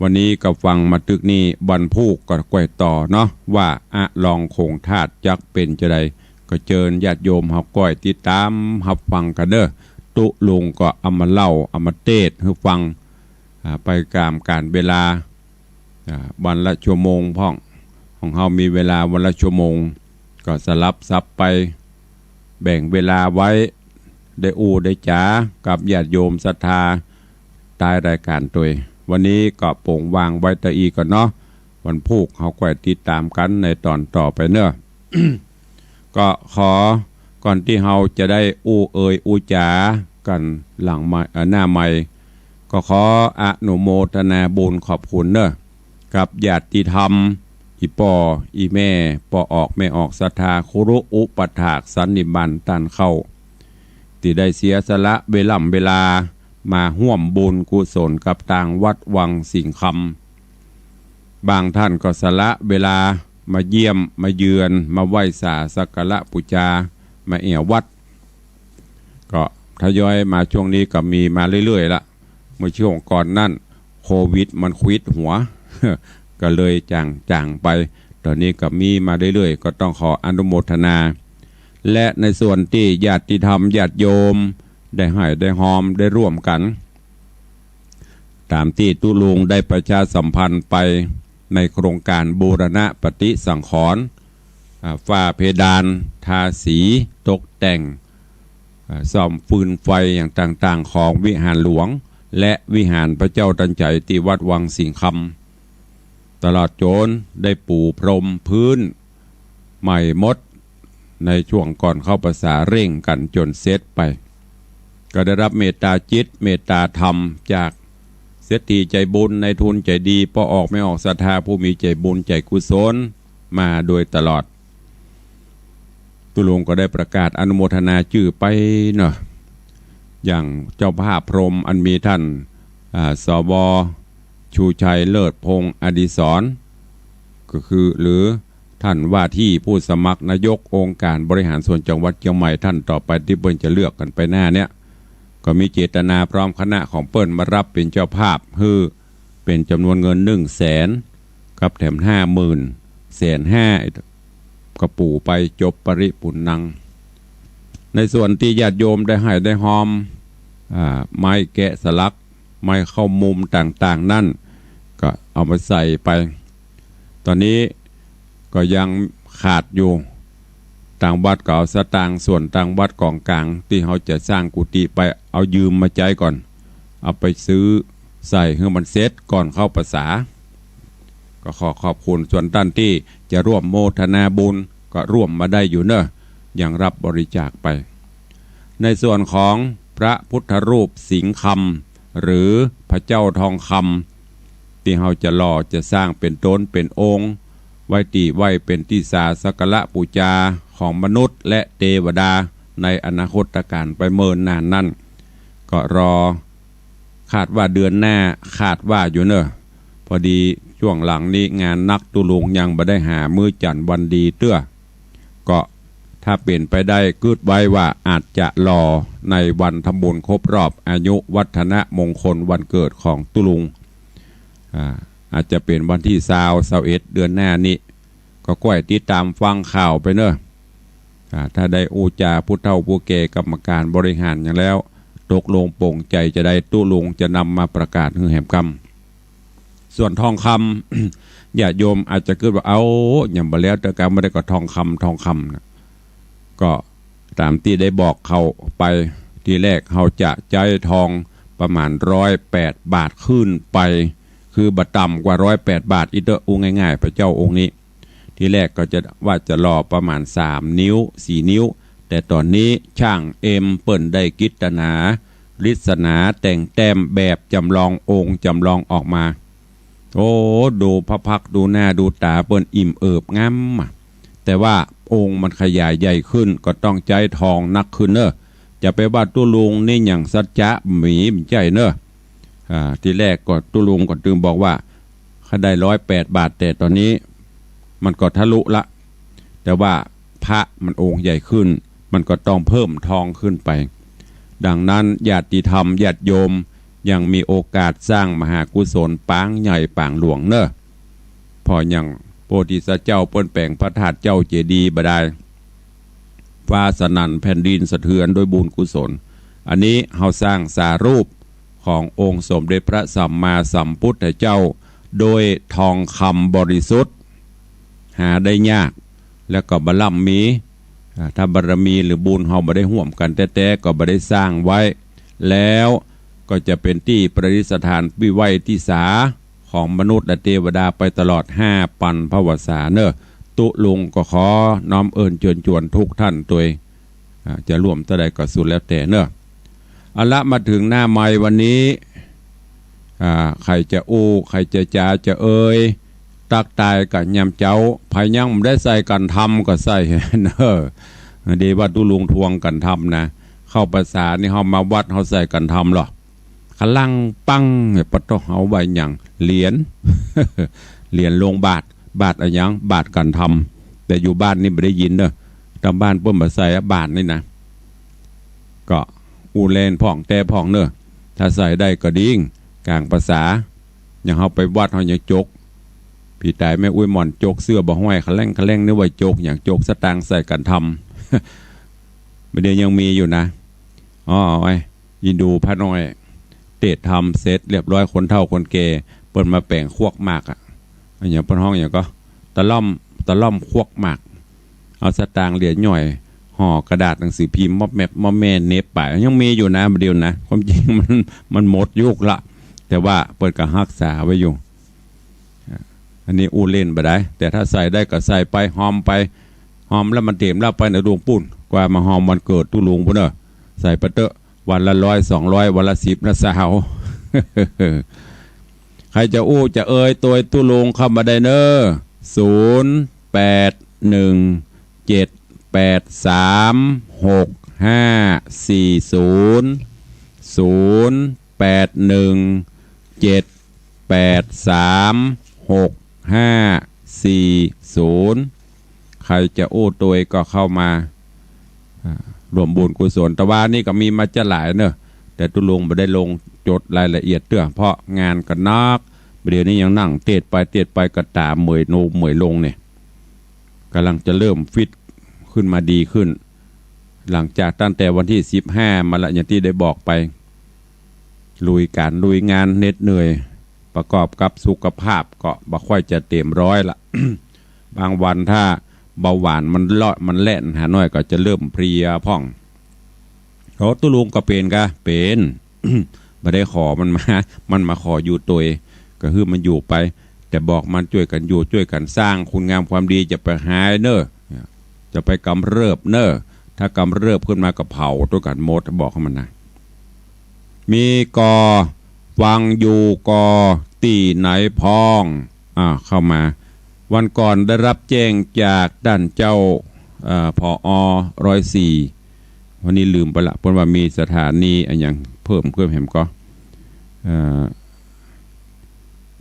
วันนี้ก็ฟังมาตึกนี้บรรพูกก็แกวต่อเนาะว่าลองโขงธาตุจักเป็นจะใดก็เชิญญาติโยมเฮาก้อยติดตามหับฟังกันเด้อตุลุงก็เอามาเล่าเอามาเทศให้ฟังไปการเวลาวันละชั่วโมงพ่องของเฮามีเวลาวันละชั่วโมงก็สลับซับไปแบ่งเวลาไว้ได้ได้จ๋ากับญาติโยมศรัทธาตายรายการตัววันนี้ก็โป่งวางไว้ตะอีก่อนเนาะวันพุธเขาก็ติดตามกันในตอนต่อไปเนอะ ก็ขอก่อนที่เราจะได้จ๋ากันหลังหน้าใหม่ก็ขออนุโมทนาบุญขอบคุณเนอะกับญาติธรรมอีปออีแม่ปอออกแม่ออกศรัทธาคุรุอุปถากสันนิบันตันเข้าที่ได้เสียสละเวลามาห่วมบุญกุศลกับต่างวัดวังสิงคำบางท่านก็สละเวลามาเยี่ยมมาเยือนมาไหว้สาสักการะบูชามาวัดก็ทยอยมาช่วงนี้ก็มีมาเรื่อยๆละเมื่อช่วงก่อนนั่นโควิดมันควิดหัว ก็เลยจางไปต ตอนนี้ก็มีมาเรื่อยๆก็ต้องขออนุโมทนาและในส่วนที่ญาติธรรมญาติโยมได้ให้ได้หอมได้ร่วมกันตามที่ตุลุงได้ประชาสัมพันธ์ไปในโครงการบูรณะปฏิสังขรณ์ฝ้าเพดานทาสีตกแต่งซ่อมฟืนไฟอย่างต่างๆของวิหารหลวงและวิหารพระเจ้าตันใจที่วัดวังสิงคำตลอดจนได้ปูพรมพื้นใหม่หมดในช่วงก่อนเข้าภาษาเร่งกันจนเสร็จไปก็ได้รับเมตตาจิตเมตตาธรรมจากเศรษฐีใจบุญในทุนใจดีพอออกไม่ออกศรัทธาผู้มีใจบุญใจกุศลมาโดยตลอดตุลุงก็ได้ประกาศอนุโมทนาชื่อไปเนาะอย่างเจ้าภาพพรหมอันมีท่านสว.ชูชัยเลิศพงศ์อดิศรก็คือหรือท่านว่าที่ผู้สมัครนายกองค์การบริหารส่วนจังหวัดเชียงใหม่ท่านต่อไปที่เปิ้ลจะเลือกกันไปหน้าเนี้ยก็มีเจตนาพร้อมคณะของเปิ้ลมารับเป็นเจ้าภาพคือเป็นจำนวนเงิน100,000กับแถม50,000 150,000กระปูไปจบปริปุณณังในส่วนที่ญาติโยมได้ให้ได้หอมไม้แกะสลักไม้เข้ามุมต่างๆนั่นก็เอามาใส่ไปตอนนี้ก็ยังขาดอยู่ต่างวัดก็เอาสตางค์ส่วนต่างวัดกองกลางที่เขาจะสร้างกุฏิไปเอายืมมาใจก่อนเอาไปซื้อใส่ให้มันเซ็ตก่อนเข้าภาษาก็ขอขอบคุณส่วนท่านที่จะร่วมโมทนาบุญก็ร่วมมาได้อยู่เนอะยังรับบริจาคไปในส่วนของพระพุทธรูปสิงห์คำหรือพระเจ้าทองคำที่เขาจะหล่อจะสร้างเป็นต้นเป็นองค์ไว้ตีไว้เป็นที่สาสักการะบูชาของมนุษย์และเทวดาในอนาคตการไปเมินนานนั่นก็รอคาดว่าเดือนหน้าคาดว่าอยู่เนอะพอดีช่วงหลังนี้งานนักตุลุงยังไม่ได้หามือจันวันดีเตื้อก็ถ้าเปลี่ยนไปได้กึดไว้ว่าอาจจะรอในวันทำบุญครบรอบอายุวัฒนมงคลวันเกิดของตุลุงอาจจะเป็นวันที่21เดือนหน้านี้ก็ก้อยติดตามฟังข่าวไปเนอะถ้าได้อูจาผู้เฒ่าผู้แก่กรรมการบริหารอย่างแล้วตกลงโปร่งใจจะได้ตุลุงจะนำมาประกาศให้แหมกรรมส่วนทองคำ ญาติโยมอาจจะคิดว่าเอาอย่างบ่แล้วแต่การไม่ได้ก็ทองคำนะก็ตามที่ได้บอกเขาไปทีแรกเขาจะใจทองประมาณ108 บาทขึ้นไปคือบัตรต่ำกว่า108 บาทอีเตอร์องง่ายๆพระเจ้าองค์นี้ทีแรกก็จะว่าจะรอประมาณ3 นิ้ว4 นิ้วแต่ตอนนี้ช่างเปิ้นได้กิจนาฤศนาแต่งแต้มแบบจำลององค์จำลองออกมาโอ้ดูพระพักดูหน้าดูตาเปิ้นอิ่มเอิบงามแต่ว่าองค์มันขยายใหญ่ขึ้นก็ต้องใจทองนักขึ้นเนอะจะไปว่าตุลุงนี่อย่างสัจจะหมีมันใจเนอะทีแรกก็ตุลุงก็ตืมบอกว่าเขาได้108 บาทแต่ตอนนี้มันก็ทะลุละแต่ว่าพระมันองค์ใหญ่ขึ้นมันก็ต้องเพิ่มทองขึ้นไปดังนั้นญาติธรรมญาติโยมยังมีโอกาสสร้างมหากุศลปางใหญ่ปางหลวงเนอะพออย่างโพธิสัตว์เจ้าเปิ้นแปลงพระธาตุเจ้าเจดีย์บดายฟ้าสนั่นแผ่นดินสะเทือนโดยบุญกุศลอันนี้เฮาสร้างสารูปขององค์สมเด็จพระสัมมาสัมพุทธเจ้าโดยทองคำบริสุทธิ์หาได้ยากแล้วก็บารมีถ้าบารมีหรือบุญเฮาบ่ได้ห่วมกันแต่ก็บ่ได้สร้างไว้แล้วก็จะเป็นที่ประดิษฐานวิไว้ที่สาของมนุษย์และเทวดาไปตลอด5 ปันพวสาเนอะตุลุงก็ขอน้อมเอิญเชิญชวนทุกท่านตัวจะร่วมเท่าใดก็สุดแล้วแต่เนอะเอาละมาถึงหน้าไม้วันนี้ใครจะอู้ใครจะจาจะเอ่ยตักตายกับยำเจ้าภายยังได้ใส่กันทำก็ใส่เนอะดีว่าตุลุงทวงกันทำนะเข้าภาษานี่เขามาวัดเขาใส่กันทำหรอขลังปังปะโตเอาไว้อย่างเหรียญ เหรียญลงบาทอะไรยังบาทกันทำแต่อยู่บ้านนี่ไม่ได้ยินเนอะตามบ้านเพิ่มมาใส่บาทนี่นะก็อูเลนพ่องแต่พ่องเนอะถ้าใส่ได้ก็ดิ้งกลางภาษาอย่างเขาไปวัดเขาอย่างจก พี่ตายแม่อุ้ยหม่อนโจกเสื้อบ่ห้อยขะแล่งนึกว่าโจกอย่างโจกสตางค์ใส่กันทำไม่ได้ยังมีอยู่นะไอ้ยินดูพระน้อยเตะทำเสร็จเรียบร้อยคนเฒ่าคนแก่เปิดมาแป่งควกหมากอย่างปนห้องอย่างก็ตะล่อมควกหมากเอาสตางค์เหรียญหน่อยห่อกระดาษหนังสือพิมพ์มอบแม่เน็บไปยังมีอยู่นะเดียวนะความจริงมันหมดยุคละแต่ว่าเปิดกับรักษาไว้อยู่อันนี้อู้เล่นไปได้แต่ถ้าใส่ได้ก็ใส่ไปหอมไปหอมแล้วมันเต็มแล้วไปในดวงปุ่นกว่ามาหอมวันเกิดตุลุงพุ่นเนอะใส่ปะเตอะวันละ100 200วันละ10นะสาวใครจะอู้จะตัวตุลุงเข้ามาได้เนอะ081078306540ใครจะอู้ตัวก็เข้ามารวมบุญกุศลแต่ว่านี่ก็มีมาจะหลายเนอะแต่ตุลุงไม่ได้ลงจดรายละเอียดเตื้อเพราะงานก็นักเดี๋ยวนี้ยังนั่งเตะไปกระตาเหมยโนเหมยลงเนี่ยกำลังจะเริ่มฟิตขึ้นมาดีขึ้นหลังจากตั้งแต่วันที่15มาละอย่างที่ได้บอกไปลุยงานเหน็ดเหนื่อยประกอบกับสุขภาพก็บ่ค่อยจะเต็มร้อยละ บางวันถ้าเบาหวานมันแล่นหาหน่อยก็จะเริ่มเพลียพ่องเขาตุลุงก็เป็น ไม่ได้ขอมันมาขออยู่ตัวก็คือมันอยู่ไปแต่บอกมันช่วยกันอยู่ช่วยกันสร้างคุณงามความดีจะไปหายเนอะจะไปกำเริบเนอะถ้ากำเริบขึ้นมากับเผาตัวกันหมดบอกมันนะมีกอฟังอยู่กอตีไหนพองเข้ามาวันก่อนได้รับแจ้งจากด้านเจ้าผอ104วันนี้ลืมไปละเพราะว่ามีสถานีอย่างเพิ่มเห็นก็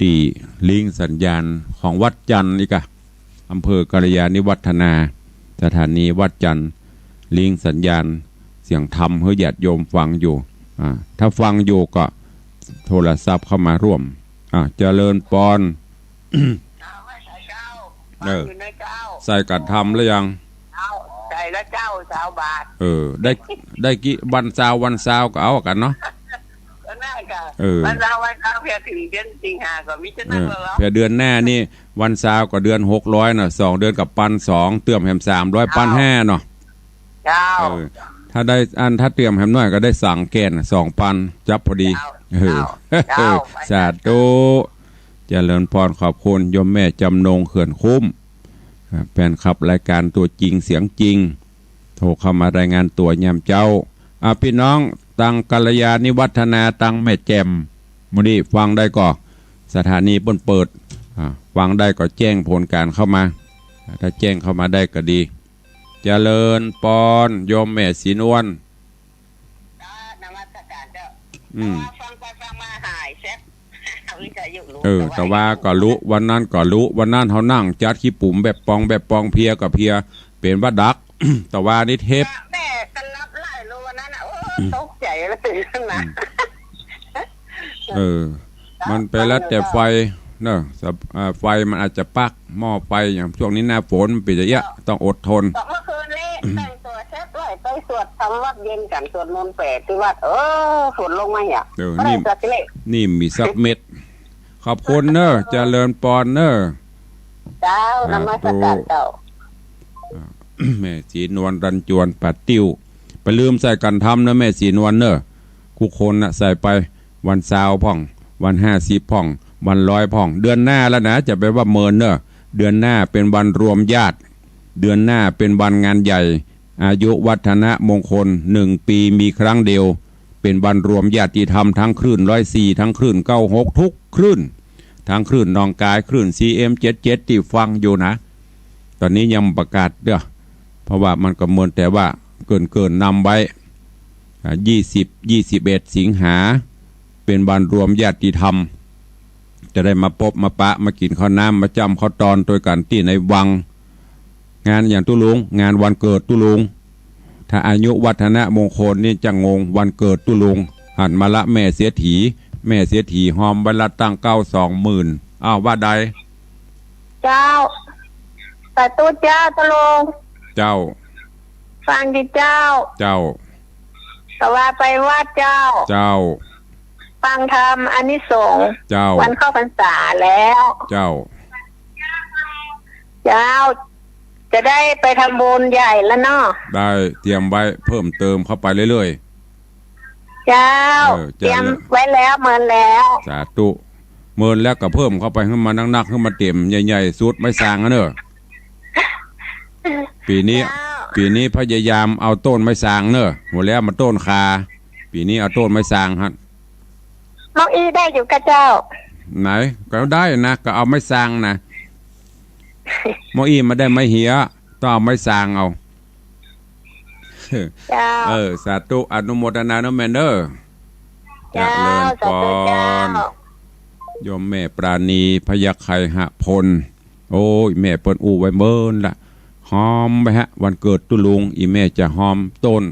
ตีลิงสัญญาณของวัดจันทร์นี่กะอำเภอกัลยาณิวัฒนาสถานีวัดจันทร์ลิงสัญญาณเสียงธรรมเพื่อญาติโยมฟังอยู่ถ้าฟังอยู่ก็โทรศัพท์เข้ามาร่วมเจริญปอนใส่กัดทำแล้วยังใส่แล้วเจ้า20 บาทได้กี่วันเช้าก็เอากันเนาะก็น่ากันวันเช้าเพียถึงเดือนสิงหาก็มิจะนั่งแล้วเพียเดือนหน้านี่วันเช้าก็เดือน600น่ะ2เดือนกับปัน2เติมแหม300ปัน5เนาะเจ้าถ้าได้ถ้าเตรียมแหมน้อยก็ได้สั่งแกน2ปันจับพอดีสาธุเจริญพรขอบคุณโยมแม่จำนงเขื่อนคุ้มแฟนคลับรายการตัวจริงเสียงจริงโทรเข้ามารายงานตัวยามเจ้าพี่น้องตังกัลยาณิวัฒนาตังแม่แจ่มมื้อนี้ฟังได้ก็สถานีเปิดฟังได้ก็แจ้งผลการเข้ามาถ้าแจ้งเข้ามาได้ก็ดีเจริญปอนโยมแม่ศรีนวลนมัสการเจ้าฟังไปฟังมาหายแซ่บแต่ว่าก็รู้วันนั้นเขานั่งจัดขี้ปุ่มแบบปองเพียกับเพียเป็นว่าดัก แต่ว่านี่เทปแม่กันรับไล่รู้วันนั้นตกใจเลยนะมันไปแล้วแต่ไฟเนอะไฟมันอาจจะปักหม้อไฟอย่างช่วงนี้หน้าฝนมันเป็นอย่างเงี้ยต้องอดทนเมื่อคืนนี้แต่งตัวเช็ดด้วยไปสวดทำวัดเย็นกันสวดมนต์8ที่วัดฝนลงมาเนี่ยนี่มีสักเม็ดขอบคุณเนอะเจริญปอนเนอะเจ้านมัสการเจ้าแม่ศรีนวลรันจวนปัดติ้วไปลืมใส่กันทำนะแม่ศรีนวลเนอะคู่คนน่ะใส่ไปวันเสาร์พ่องวัน50พ่องวัน100พ่องเดือนหน้าแล้วนะจะไปว่าเมินเนอะเดือนหน้าเป็นวันรวมญาติเดือนหน้าเป็นวันงานใหญ่อายุวัฒนะมงคล1 ปีมีครั้งเดียวเป็นวันรวมญาติธรรมทั้งคลื่น104ทั้งคลื่น96ทุกคลื่นทั้งคลื่นนองกายคลื่น CM77 ที่ฟังอยู่นะตอนนี้ยังประกาศเด้อเพราะว่ามันก็เหมือนแต่ว่าเกินนำไว้21 สิงหาเป็นวันรวมญาติธรรมจะได้มาพบมาปะมากินข้าวน้ำมาจำข้าวตอนโดยกันที่ในวังงานอย่างตุลุงงานวันเกิดตุลุงถ้าอายุวัฒนะมงคลนี่จะงงวันเกิดตุลุงหันมาละแม่เสียถีหอมบรรลัดตั้ง920,000ว่าใด เจ้าสาธุเจ้าตะลุง เจ้า ฟังดิเจ้า เจ้า สวาไปวัดเจ้า เจ้า ฟังธรรมอานิสงส์ เจ้า วันเข้าพรรษาแล้ว เจ้า เจ้า จะได้ไปทำบุญใหญ่แล้วเนาะ ได้เตรียมไว้เพิ่มเติมเข้าไปเรื่อย เจ้า เจ้า เตรียมไว้แล้วเหมือนแล้ว ๆสาธุเมินแล้วก็เพิ่มเข้าไปให้มันนักๆให้มันเต็มใหญ่ๆสุดไม่สร้างนะเนอะปีนี้ เจ้า ปีนี้พยายามเอาต้นไม้สร้างเนอะหมดแล้วมันต้นคาปีนี้เอาต้นไม้สร้างฮะ น้องอีได้อยู่กับเจ้า ไหนก็ได้นะก็เอาไม้สร้างนะหมออีมาได้ไม้เหียต้องเอาไม้สร้างเอา เจ้า สาธุอนุโมทนาโนแมนเดอร์ เจ้า เลิญ สา พ ธุเจ้าร โยมแม่ปราณีพยัคฆ์ไคหพลโอ้ยแม่เปิ้นอูไว้เมินละหอมไปฮะวันเกิดตุลุงอีแม่จะหอมต้น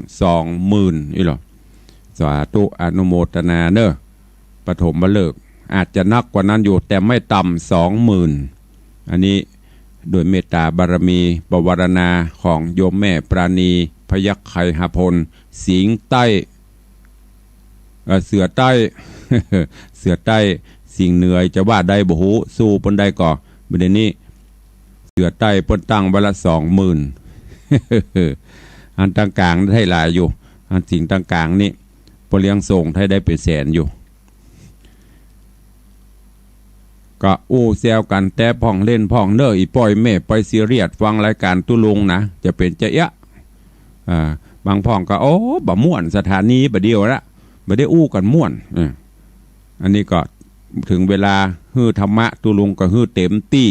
20,000อีหรอสาธุอนุโมทนาเนอะปฐมฤกษ์อาจจะนักกว่านั้นอยู่แต่ไม่ต่ำ20,000อันนี้โดยเมตตาบารมีบวรณาของโยมแม่ปราณีพยัคฆ์ไคหพลสิงห์ใต้เสือใต้ เสือใต้สิ่งเหนื่อยจะว่าได้บ่ฮู้สู้ปนได้ก่อประเด็นนี้เสือใต้ปนตั้งวันละ20,000 อันตั้งกลางได้หลายอยู่อันสิ่งตั้งกลางนี่ปเลี้ยงส่งให้ได้เป็นแสนอยู่ก็อู้แซวกันแต่พ่องเล่นพ่องเนออีปล่อยแม่ไปซีเรียสฟังรายการตุลุงนะจะเป็นจะเอะบางพ่องก็โอ้บ่ม่วนสถานีบ่เดียวละบ่ได้อู้กันม่วนอันนี้ก็ถึงเวลาฮื้อธรรมะตุลุงก็ฮื้อเต็มตี้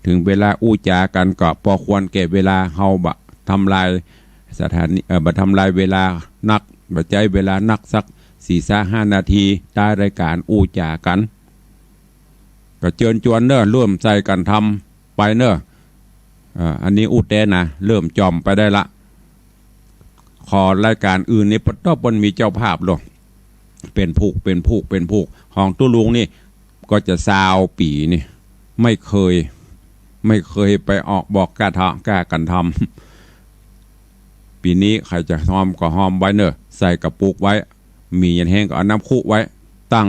ถึงเวลาอู้จากันก็พอควรแก่เวลาเฮาบะทำลายสถานีบะทำลายเวลานักบะใจเวลานักสัก4-5 นาทีใต้รายการอู้จากันก็เชิญชวนเนอะร่วมใจกันทำไปเนอะอันนี้อู้แต่นะเริ่มจอมไปได้ละขอรายการอื่นนี่ปตบมีเจ้าภาพหรอกเป็นผูกของตุลุงนี่ก็จะ20 ปีนี่ไม่เคยไปออกบอกกล้ากันทำปีนี้ใครจะหอมก็หอมไว้เนอะใส่กระปุกไว้มียันแห้งก็เอาน้ำคุไว้ตั้ง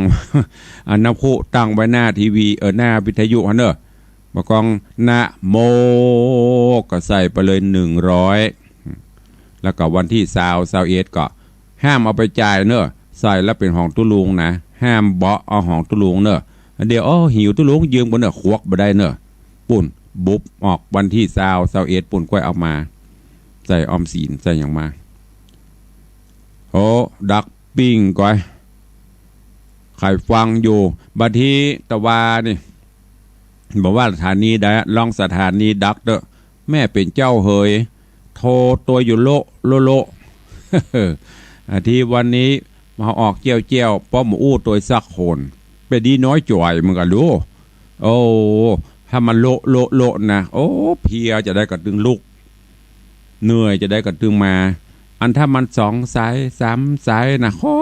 เอาน้ำคุตั้งไว้หน้าทีวีหน้าวิทยุเนอะมากองนะโมก็ใส่ไปเลย100แล้วก็วันที่21ก็ห้ามเอาไปจ่ายเนอะใส่แล้วเป็นของตุลุงนะห้ามเบาะเอาของตุลุงเนอะเดี๋ยวหิวตุลุงยืมบนเนอะควักบ่ได้เนอะปุ่นบุบออกวันที่21ปุ่นก้อยเอามาใส่ออมสินใส่อย่างมาโอ้ดักปิ้งก้อยใครฟังอยู่บัดทีตะวานี่บอกว่าสถานีได้ลองสถานีดักเด้อแม่เป็นเจ้าเฮยโทรตัวอยู่โล ที่วันนี้มาออกเจียวป้อมอู้ตัวซักโคนไปดีน้อยจ่อยมึงกันดูโอ้ถ้ามันโลนะโอ้เพียจะได้กระตึงลูกเหนื่อยจะได้กระตึงมาอันถ้ามัน2 สาย3 สายนะโอ้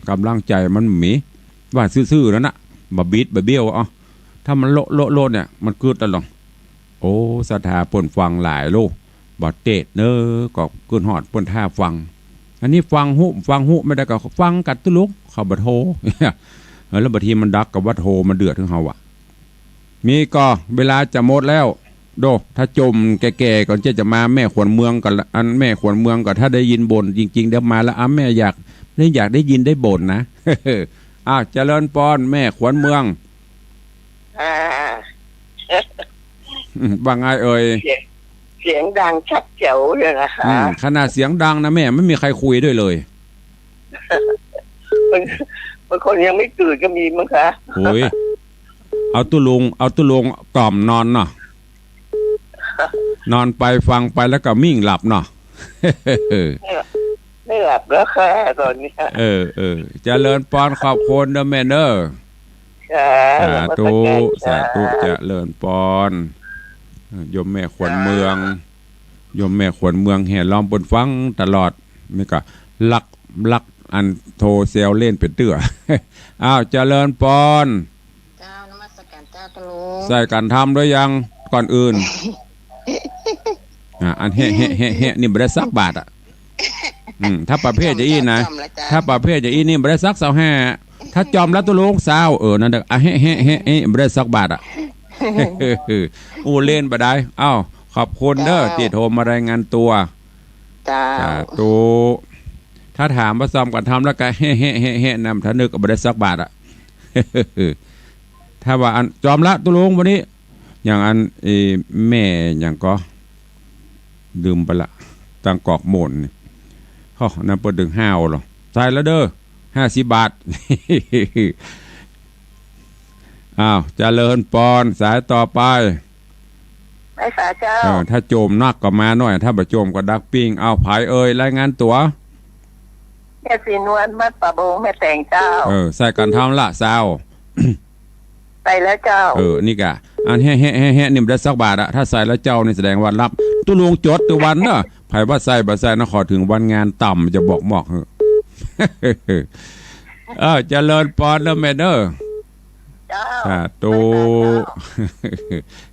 กำลังใจมันมีว่าซื่อๆแล้วนะบะบิดบะเบี้ยวถ้ามันโลเนี่ยมันเกิดตลอดโอ้สถาปนฟังหลายโลบ่เตะเนอก็เกินหอดปนท่าฟังอันนี้ฟังหุไม่ได้ก็ฟังกัดตุลุกเขาบัดโท แล้วบางทีมันดักกับวัดโทมันเดือดถึงเฮาอ่ะมีก็เวลาจะหมดแล้วโดถ้าจมแก่ๆก่อนจะมาแม่ขวัญเมืองก่อนอันแม่ขวัญเมืองก็ถ้าได้ยินบ่นจริงๆเดี๋ยวมาแล้วแม่อยากได้ยินได้บ่นนะ เจริญปอนแม่ขวัญเมืองว่าไงเอ่ยเสียงดังชัดเจ๋วเลยนะคะขนาดเสียงดังนะแม่ไม่มีใครคุยด้วยเลยบางคนยังไม่ตื่นก็มีมั้งคะโอ้ยเอาตุลุงกล่อมนอนเนาะนอนไปฟังไปแล้วก็มิ่งหลับเนาะไม่หลับแล้วค่ะตอนนี้เจริญปอนขอบคุณนะแม่เนอสาธุเจริญปอนโยมแม่ขวัญเมืองแห่ล้อมบนฟังตลอดไม่ก็ลักอันโทรเซลเล่นเป็นเตื้อเจริญปอนเจ้านมัสการเจ้าตะลุงใส่กันทำด้วยยัง ก่อนอื่นอันเฮนี่บ่ได้สักบาทอ่ะถ้าประเภทจะอีนะถ้าประเภทจะอีนี่บ่ได้สัก25ถ้าจอมแล้วตัวลง20นั่นเด้อเฮบ่ได้สักบาทอ่ะอู้เล่นบ่ได้อ้าวขอบคุณเด้อที่โทรมารายงานตัวจ้าตูถ้าถามว่าซ้อมกันทำแล้วก็เฮนำถ้านึกก็บ่ได้สักบาทอ่ะถ้าว่าอันจอมละตัวลงวันนี้อย่างอันแม่อย่างก็ดื่มไปละตั้งกอกโมนนี่นั่นเปิดดึงห้าวหรอใส่แล้วเด้อ50 บาทอ้าวเจริญปอนสายต่อไปไอ้สาเจ้าถ้าโจมนักก็มาหน่อยถ้าบ่โจมก็ดักปิ้งเอาภายรายงานตัวแม่สีนวลมัดปะโบงแม่แต่งเจ้าใส่กันทำละสาวใส่แล้วเจ้านี่กะอันเฮนี่มันได้สักบาทอะถ้าใส่แล้วเจ้านี่แสดงวันรับตุลุงจดตัววันเนาะไผว่าใส่บ่ใส่นะขอถึงวันงานต่ำจะบอกหมอกเจริญปอนเด้อแม่เด้อเจ้าตู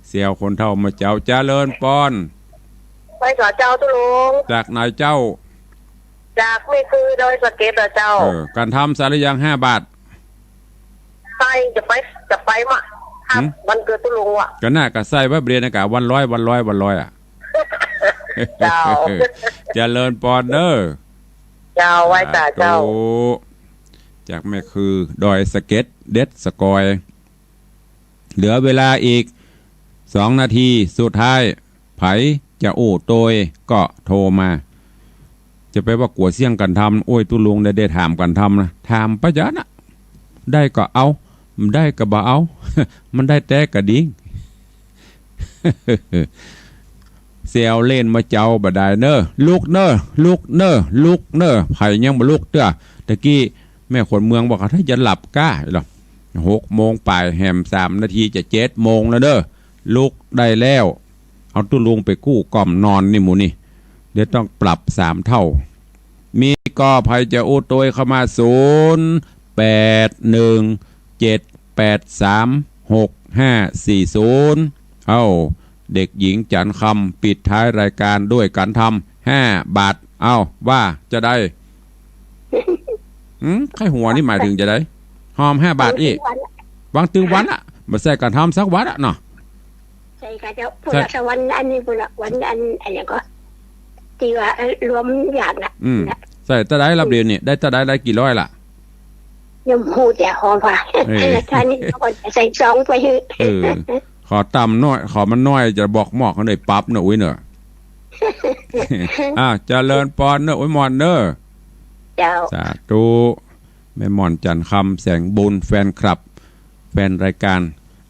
เสี่ยวคนเท่ามาเจ้าเจริญปอนไปกับเจ้าตุลุงจากนายเจ้าจากไม่คือโดยสเก็ตเจ้าการทำสารยัง5 บาทไปจะไปมาครับวันเกิดตุลุงอ่ะก็น่าก็ใส่ว่าเรียนอากาศวันร้อยอ่ะเจ้าเจริญปอนเด้อเจ้าไว้ตาเจ้าจากแม่คือดอยสเก็ตเด็ดสกอยเหลือเวลาอีก2 นาทีสุดท้ายไผจะโอ้โตยก็โทรมาจะไปว่ากลัวเสี่ยงกันทำโอ้ยตุลุงได้ถามกันทำนะถามปะยะนะได้ก็เอาได้ก็บ่เอามันได้แต่กระดิ่งเสียวเล่นมาเจ้าบ่ได้เนอลูกเนอไผยังบ่ลูกเด้อตะกี้แม่คนเมืองบอกว่าถ้าจะหลับก้าหรอ6 โมงไปแหม3 นาทีจะ7 โมงแล้วเด้อลูกได้แล้วเอาตุลุงไปกู้กล่อมนอนนี่หมูนี่เดี๋ยวต้องปรับ3 เท่ามีก็ภัยจะอุตยเข้ามา0817836540เอาเด็กหญิงจันคำปิดท้ายรายการด้วยการทำ5 บาทเอาว่าจะได้ไข้หัวนี่หมายถึงจะได้หอม5 บาทอีกวางตึงวันอ่ะมาใส่การทำสักวันอ่ะเนาะใช่ค่ะเจ้าพุทธวันอันนี้พุทธวันอันอะไรก็ที่ว่ารวมอย่างน่ะใส่ตะได้รับเรียนนี่ได้ตะได้กี่ร้อยล่ะยมหูแต่หอมว่าท่านนี้ก็ใส่2ไปขอต่ำน้อยขอมันน้อยจะบอกหมอกเขาหน่อยปั๊บเนอะอุ้ยเนอะเจริญปอนเนอะอุ้ยมอนเนอะเจ้าสาธุแม่มอนจันคำแสงบุญแฟนคลับแฟนรายการ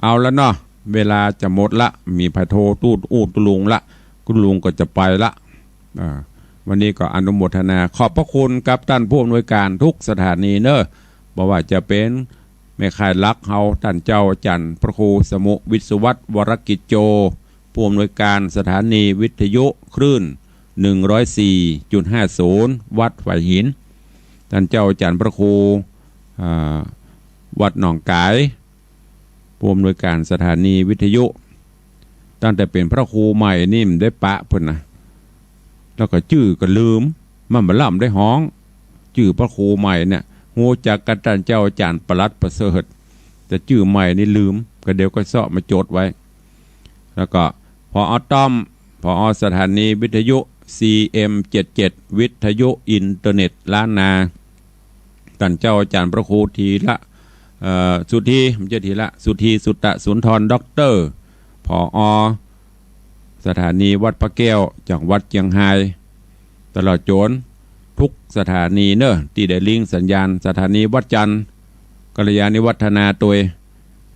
เอาแล้วเนาะเวลาจะหมดละมีไพโทตุลุงละคุณลุงก็จะไปละวันนี้ก็อนุโมทนาขอบพระคุณกับท่านผู้อำนวยการทุกสถานีเนอะบอกว่าจะเป็นแม่ข่ายลักเฮาท่านเจ้าจันทร์พระครูสมุวิศวัตรวรกิจโจผู้อำนวยการสถานีวิทยุคลื่น 104.50 วัดฝ่ายหินท่านเจ้าจันทร์พระครูวัดหนองกายผู้อำนวยการสถานีวิทยุตั้งแต่เป็นพระครูใหม่นิ่มได้ปะเพิ่นนะแล้วก็ชื่อก็ลืมมันบ่ล่ำได้ห้องชื่อพระครูใหม่เนี่ยงูจากกันท่านเจ้าอาจารย์ประหลัดประเสริฐแต่ชื่อใหม่นี่ลืมก็เดี๋ยวก็เสาะมาจดไว้แล้วก็พอต้อมพอสถานีวิทยุ CM77 วิทยุอินเทอร์เน็ตล้านนาท่านเจ้าอาจารย์พระครูทีละสุธีไม่ใช่ทีละสุธีสุตตะสุนทรด็อกเตอร์พอสถานีวัดพระแก้วจากวัดเจียงไฮ้ตลอดจนทุกสถานีเนอะที่ได้ลิงก์สัญญาณสถานีวัดจันทร์กัลยาณิวัฒนาตัว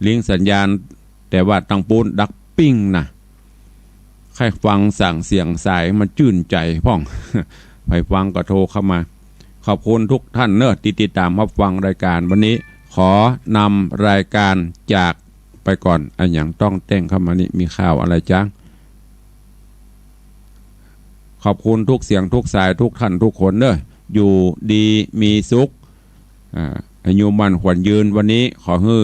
ลิงก์สัญญาณแต่ว่าตังปูนดักปิ้งนะใครฟังสั่งเสียงสายมันจื่นใจพ่องไปฟังก็โทรเข้ามาขอบคุณทุกท่านเนอะที่ติดตามรับฟังรายการวันนี้ขอนำรายการจากไปก่อนอันอย่างต้องเต้งเข้ามานี่มีข่าวอะไรจ้างขอบคุณทุกเสียงทุกสายทุกท่านทุกคนเนอะอยู่ดีมีสุขอายุมันขวัญยืนวันนี้ขอให้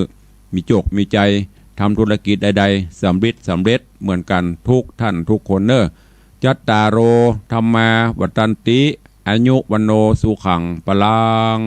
มีโจกมีใจ ทำธุรกิจใดๆสำเร็จเหมือนกันทุกท่านทุกคนเนอะจัตตารโอธรรมาวัฏันติอายุวันโนสุขังปลัง